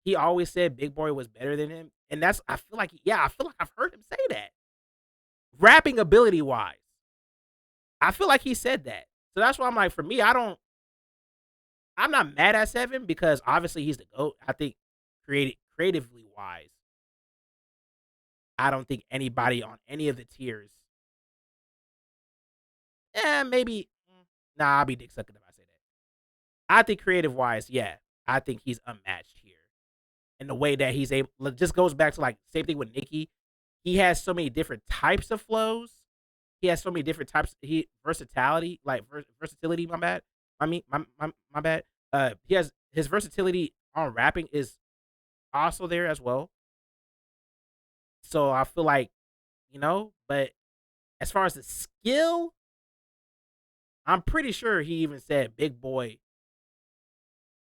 Speaker 1: he always said Big Boy was better than him. And I feel like I've heard him say that. Rapping ability wise. I feel like he said that. So that's why I'm like, for me, I'm not mad at 7 because obviously he's the GOAT. I think creatively wise, I don't think anybody on any of the tiers. Maybe. Nah, I'll be dick sucking if I say that. I think creative wise, yeah, I think he's unmatched here. And the way that he's able, just goes back to like same thing with Nicki. He has so many different types of flows. He has so many different types. Versatility. My bad. My bad. He has his versatility on rapping is also there as well. So I feel like, but as far as the skill, I'm pretty sure he even said Big Boy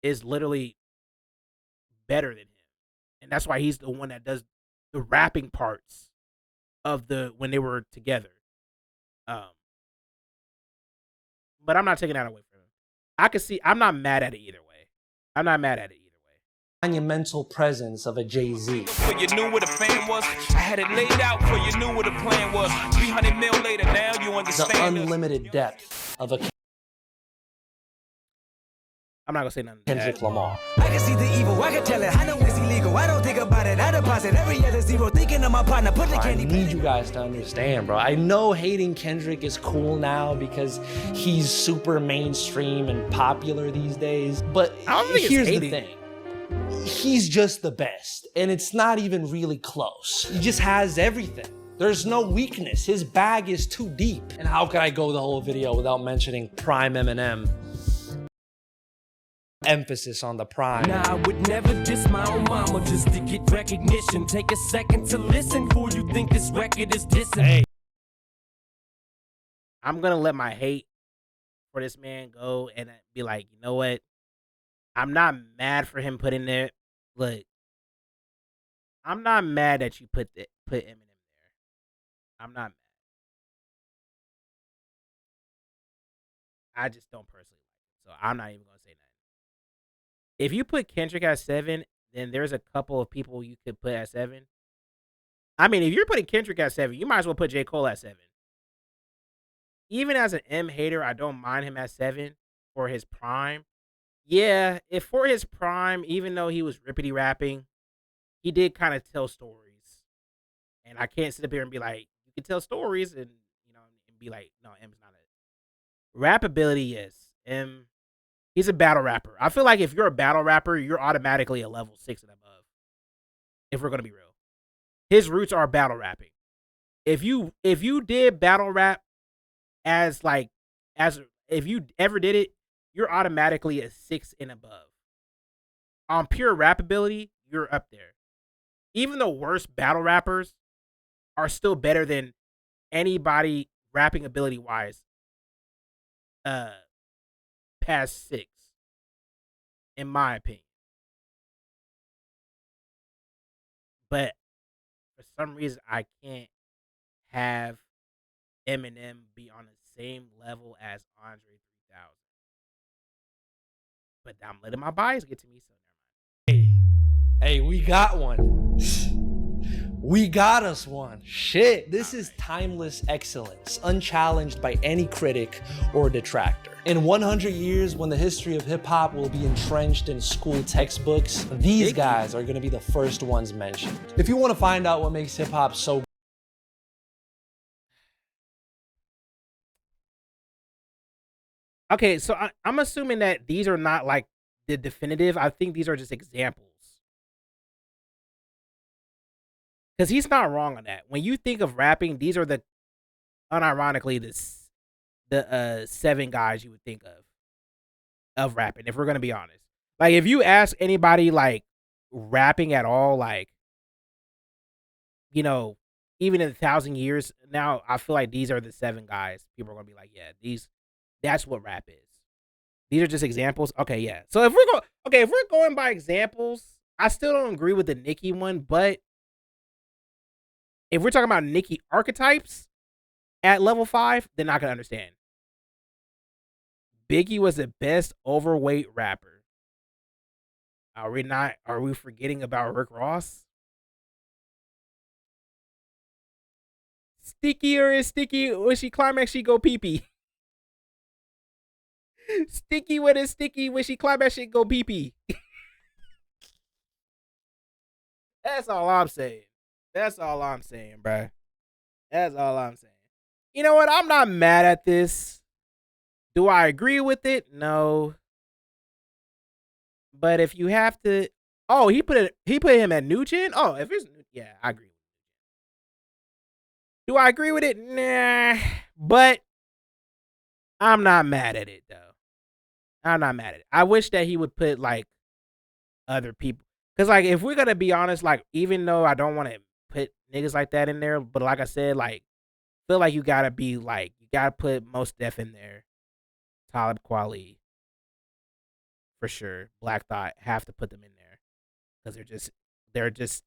Speaker 1: is literally better than him. And that's why he's the one that does the rapping parts of when they were together. But I'm not taking that away from him. I can see, I'm not mad at it either way.
Speaker 2: Monumental presence of a Jay-Z.
Speaker 19: For you knew what a fan was, I had it laid out for you knew what a plan was. 300 mil later, now you understand.
Speaker 2: The unlimited depth of a
Speaker 1: I'm not gonna say nothing.
Speaker 2: Kendrick Lamar.
Speaker 20: I can see the evil, I can tell it. I know it's illegal. I don't think about it. I deposit every other zero, thinking of my partner. Put the candy.
Speaker 2: I need you guys to understand, bro. I know hating Kendrick is cool now because he's super mainstream and popular these days. But here's the thing. He's just the best. And it's not even really close. He just has everything. There's no weakness. His bag is too deep. And how could I go the whole video without mentioning Prime Eminem? Emphasis on the prime.
Speaker 20: Nah, I would never diss my own mama just to get recognition. Take a second to listen, fool. You think this record is dissing?
Speaker 1: Hey, I'm gonna let my hate for this man go and be like, you know what? I'm not mad for him putting there. Look, I'm not mad that you put Eminem there. I'm not mad. I just don't personally like it, so I'm not even gonna say nothing. If you put Kendrick at 7, then there's a couple of people you could put at 7. I mean, if you're putting Kendrick at 7, you might as well put J. Cole at 7. Even as an M hater, I don't mind him at 7 for his prime. Yeah, if for his prime, even though he was rippity rapping, he did kind of tell stories. And I can't sit up here and be like, you can tell stories and be like, no, M's not it. Rap ability, yes. M, he's a battle rapper. I feel like if you're a battle rapper, you're automatically a level 6 and above. If we're gonna be real. His roots are battle rapping. If you did battle rap as if you ever did it, you're automatically a 6 and above. On pure rap ability, you're up there. Even the worst battle rappers are still better than anybody rapping ability wise past 6, in my opinion. But for some reason, I can't have Eminem be on the same level as Andre 3000. But I'm letting my bias get to me, so never mind.
Speaker 2: Hey, we got one. We got us one. Shit, this is timeless excellence, unchallenged by any critic or detractor. In 100 years, when the history of hip-hop will be entrenched in school textbooks, these guys are gonna be the first ones mentioned. If you wanna find out what makes hip-hop so
Speaker 1: Okay, so I'm assuming that these are not like the definitive. I think these are just examples. because he's not wrong on that. When you think of rapping, these are unironically the 7 guys you would think of rapping. If we're gonna be honest, like if you ask anybody like rapping at all, like even in 1,000 years now, I feel like these are the 7 guys. People are gonna be like, yeah, that's what rap is. These are just examples. Okay, yeah. So if we're going by examples, I still don't agree with the Nicki one, but if we're talking about Nicki archetypes at level 5, then I can understand. Biggie was the best overweight rapper. Are we forgetting about Rick Ross? Sticky or is sticky when she climax, she go pee pee. Sticky when it's sticky when she climax, she go pee pee. That's all I'm saying. That's all I'm saying, bruh. That's all I'm saying. You know what? I'm not mad at this. Do I agree with it? No. But if you have to, he put him at new gen. Oh, if it's yeah, I agree. Do I agree with it? Nah. But I'm not mad at it though. I'm not mad at it. I wish that he would put like other people, because like if we're gonna be honest, like even though I don't want to put niggas like that in there, but like I said, like feel like you gotta put Mos Def in there, Talib Kweli for sure, Black Thought, have to put them in there because they're just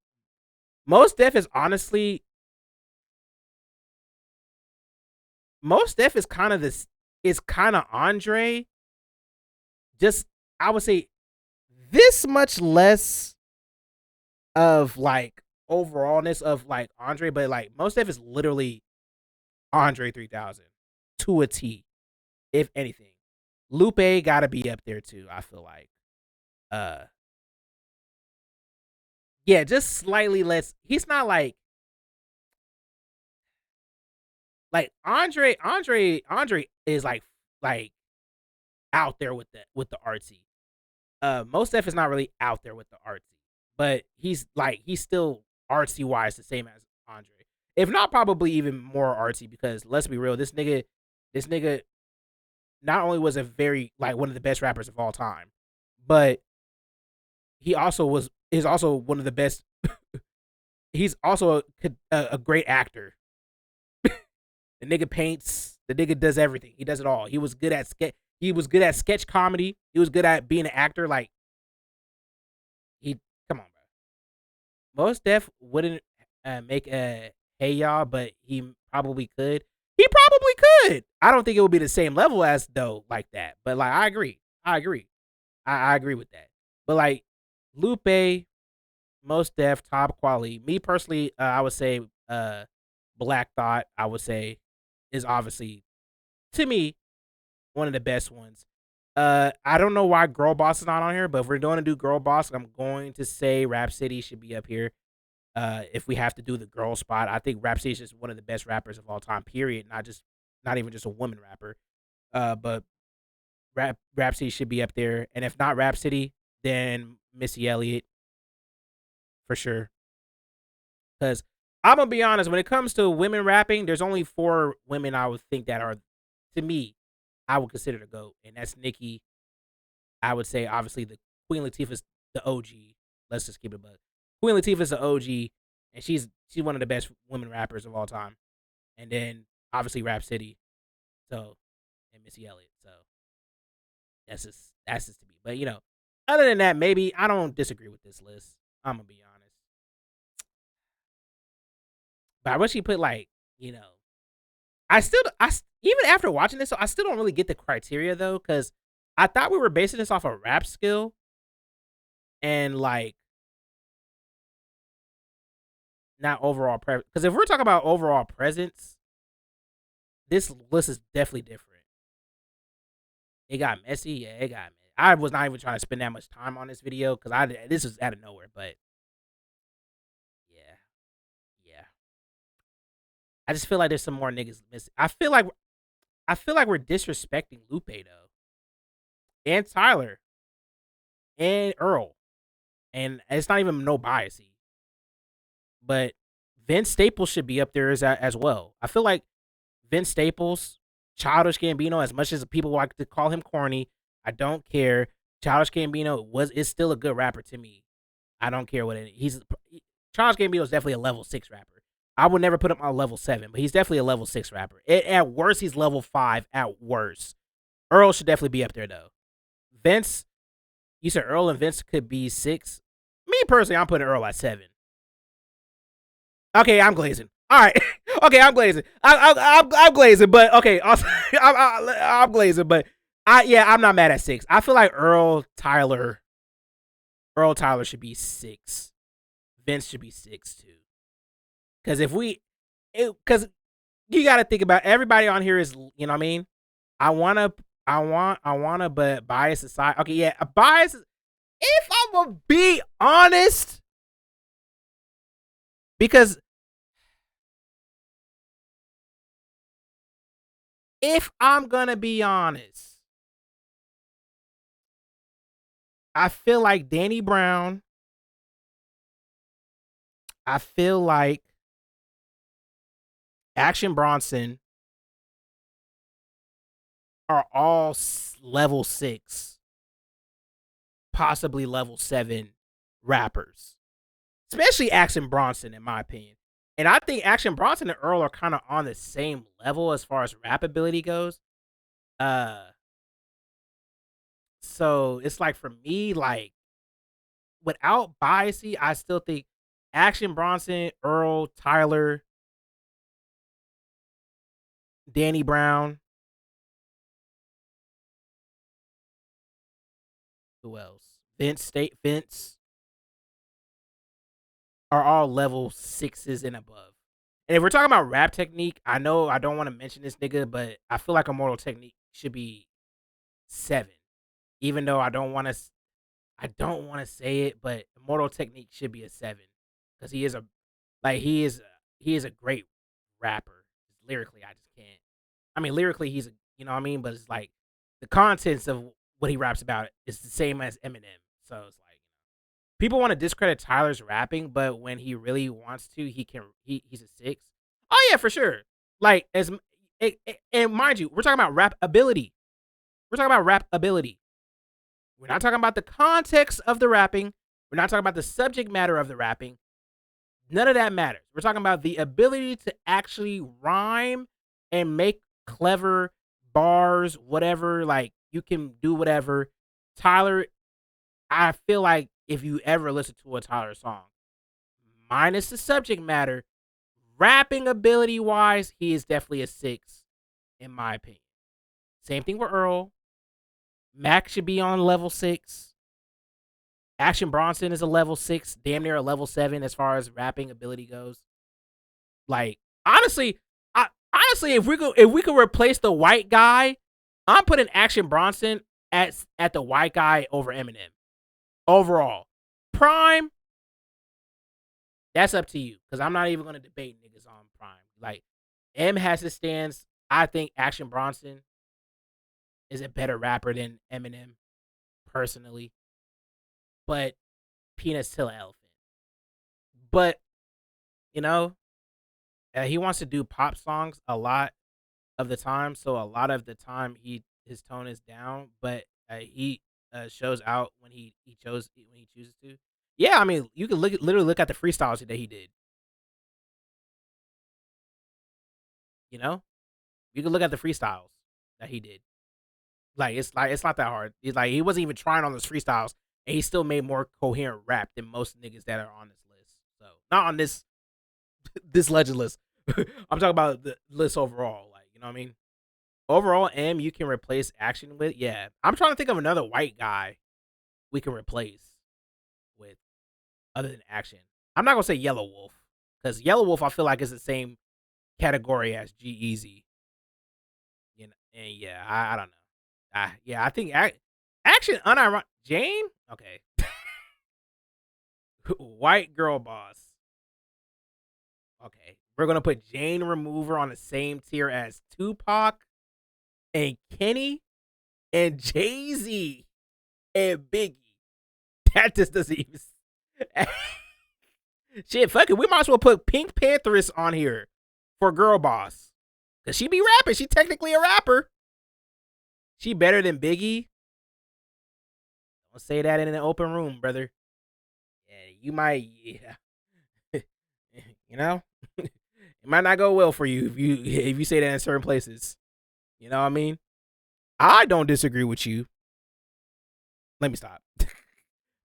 Speaker 1: Mos Def is honestly Mos Def is kind of Andre, just I would say this much less of like overallness of like Andre, but like Mos Def is literally Andre 3000 to a T, if anything. Lupe gotta be up there too, I feel like. Yeah, just slightly less. He's not like Andre is like out there with the artsy. Mos Def is not really out there with the artsy, but he's still artsy wise the same as Andre, if not probably even more artsy, because let's be real, this nigga not only was one of the best rappers of all time, but he also is also one of the best. He's also a great actor. The nigga paints. The nigga does everything. He does it all. He was good at sketch comedy. He was good at being an actor. Like come on, bro. Mos Def wouldn't make a Hey Y'all, but he probably could. He probably could. I don't think it would be the same level as though like that. But like I agree. I agree with that. But like Lupe, Mos Def, Talib Kweli. Me personally, I would say Black Thought, I would say, is obviously to me one of the best ones. I don't know why Girl Boss is not on here, but if we're going to do Girl Boss, I'm going to say Rap City should be up here. If we have to do the girl spot, I think Rap City is just one of the best rappers of all time. Period. Not even just a woman rapper. But Rap City should be up there, and if not Rap City, then Missy Elliott for sure. Because I'm gonna be honest, when it comes to women rapping, there's only 4 women I would think that are, to me, I would consider the GOAT, and that's Nicki. I would say obviously the Queen Latifah's the OG. Let's just keep it above. Queen Latifah's the OG, and she's one of the best women rappers of all time. And then obviously Rap City, and Missy Elliott. So that's just to me. But other than that, maybe I don't disagree with this list. I'm gonna be honest. But I wish he put I even after watching this, I still don't really get the criteria though, because I thought we were basing this off a rap skill and not overall presence. Because if we're talking about overall presence, this list is definitely different. It got messy, yeah, it got messy. I was not even trying to spend that much time on this video because this was out of nowhere, but yeah. I just feel like there's some more niggas missing. I feel like we're disrespecting Lupe though, and Tyler, and Earl, and it's not even no biasy, but Vince Staples should be up there as well. I feel like Vince Staples, Childish Gambino, as much as people like to call him corny, I don't care. Childish Gambino is still a good rapper to me. I don't care what Childish Gambino is definitely a level 6 rapper. I would never put him on level 7, but he's definitely a level 6 rapper. At worst, he's level 5 at worst. Earl should definitely be up there though. Vince, you said Earl and Vince could be 6. Me personally, I'm putting Earl at 7. Okay, I'm glazing. All right. Okay, I'm glazing. I'm glazing, but okay. I'm glazing, but I'm not mad at 6. I feel like Earl Tyler should be 6. Vince should be 6 too. Because because you got to think about everybody on here is, you know what I mean? I wanna, but bias aside. Okay, yeah, a bias. If I'm gonna be honest, because if I'm gonna be honest, I feel like Danny Brown. I feel like Action Bronson are all level 6, possibly level 7 rappers. Especially Action Bronson, in my opinion. And I think Action Bronson and Earl are kind of on the same level as far as rap ability goes. So it's like for me, like without biasy, I still think Action Bronson, Earl, Tyler, Danny Brown. Who else? Vince are all level 6s and above. And if we're talking about rap technique, I know I don't want to mention this nigga, but I feel like Immortal Technique should be 7. Even though I don't want to say it, but Immortal Technique should be a 7 because he is a great rapper. Lyrically, I just can't. I mean, lyrically, he's you know what I mean, but it's like the contents of what he raps about is the same as Eminem. So it's like people want to discredit Tyler's rapping, but when he really wants to, he's a 6. Oh yeah, for sure. Like and mind you, we're talking about rap ability. We're talking about rap ability. We're not talking about the context of the rapping. We're not talking about the subject matter of the rapping. None of that matters. We're talking about the ability to actually rhyme and make clever bars, whatever. Like, you can do whatever. Tyler, I feel like if you ever listen to a Tyler song, minus the subject matter, rapping ability wise, he is definitely a 6, in my opinion. Same thing with Earl. Mac should be on level 6. Action Bronson is a level 6, damn near a level 7 as far as rapping ability goes. Like, honestly, if we could replace the white guy, I'm putting Action Bronson at the white guy over Eminem. Overall, Prime, that's up to you because I'm not even gonna debate niggas on Prime. Like, M has his stance. I think Action Bronson is a better rapper than Eminem, personally. But Peanut's still an elephant. But, you know, he wants to do pop songs a lot of the time. So a lot of the time his tone is down, but he shows out when he chooses to. Yeah, I mean, you can literally look at the freestyles that he did. You know, you can look at the freestyles that he did. Like it's not that hard. It's like he wasn't even trying on those freestyles, and he still made more coherent rap than most niggas that are on this list. So not on this legend list. I'm talking about the list overall. Like, you know what I mean? Overall, M you can replace Action with. Yeah, I'm trying to think of another white guy we can replace with other than Action. I'm not gonna say Yellow Wolf because Yellow Wolf I feel like is the same category as G-Eazy. You know, and yeah, I don't know. Yeah, I think Action unironic Jane. Okay, white girl boss. Okay, we're gonna put Jane Remover on the same tier as Tupac and Kenny and Jay-Z and Biggie. That just doesn't even. Shit, fuck it. We might as well put Pink Pantheress on here for Girl Boss. Cause she be rapping. She technically a rapper. She better than Biggie. Don't say that in an open room, brother. Yeah, you might. Yeah. You know, it might not go well for you if you say that in certain places. You know what I mean? I don't disagree with you. Let me stop.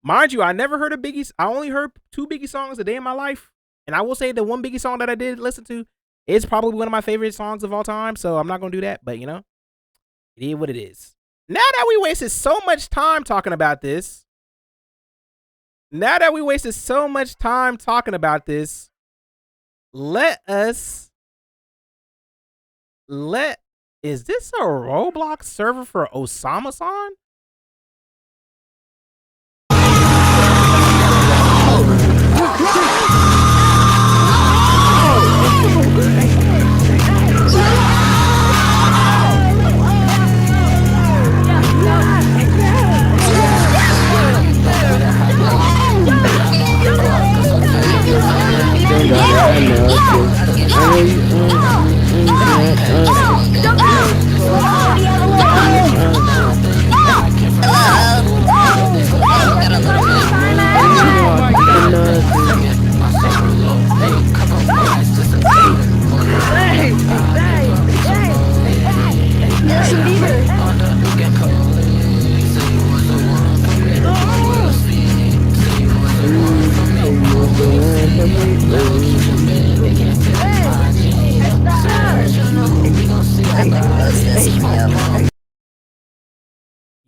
Speaker 1: Mind you, I never heard of Biggie's. I only heard 2 Biggie songs a day in my life. And I will say the one Biggie song that I did listen to is probably one of my favorite songs of all time. So I'm not going to do that. But, you know, it is what it is. Now that we wasted so much time talking about this. Is this a Roblox server for Osama-san?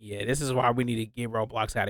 Speaker 1: Yeah, this is why we need to get Roblox out of here.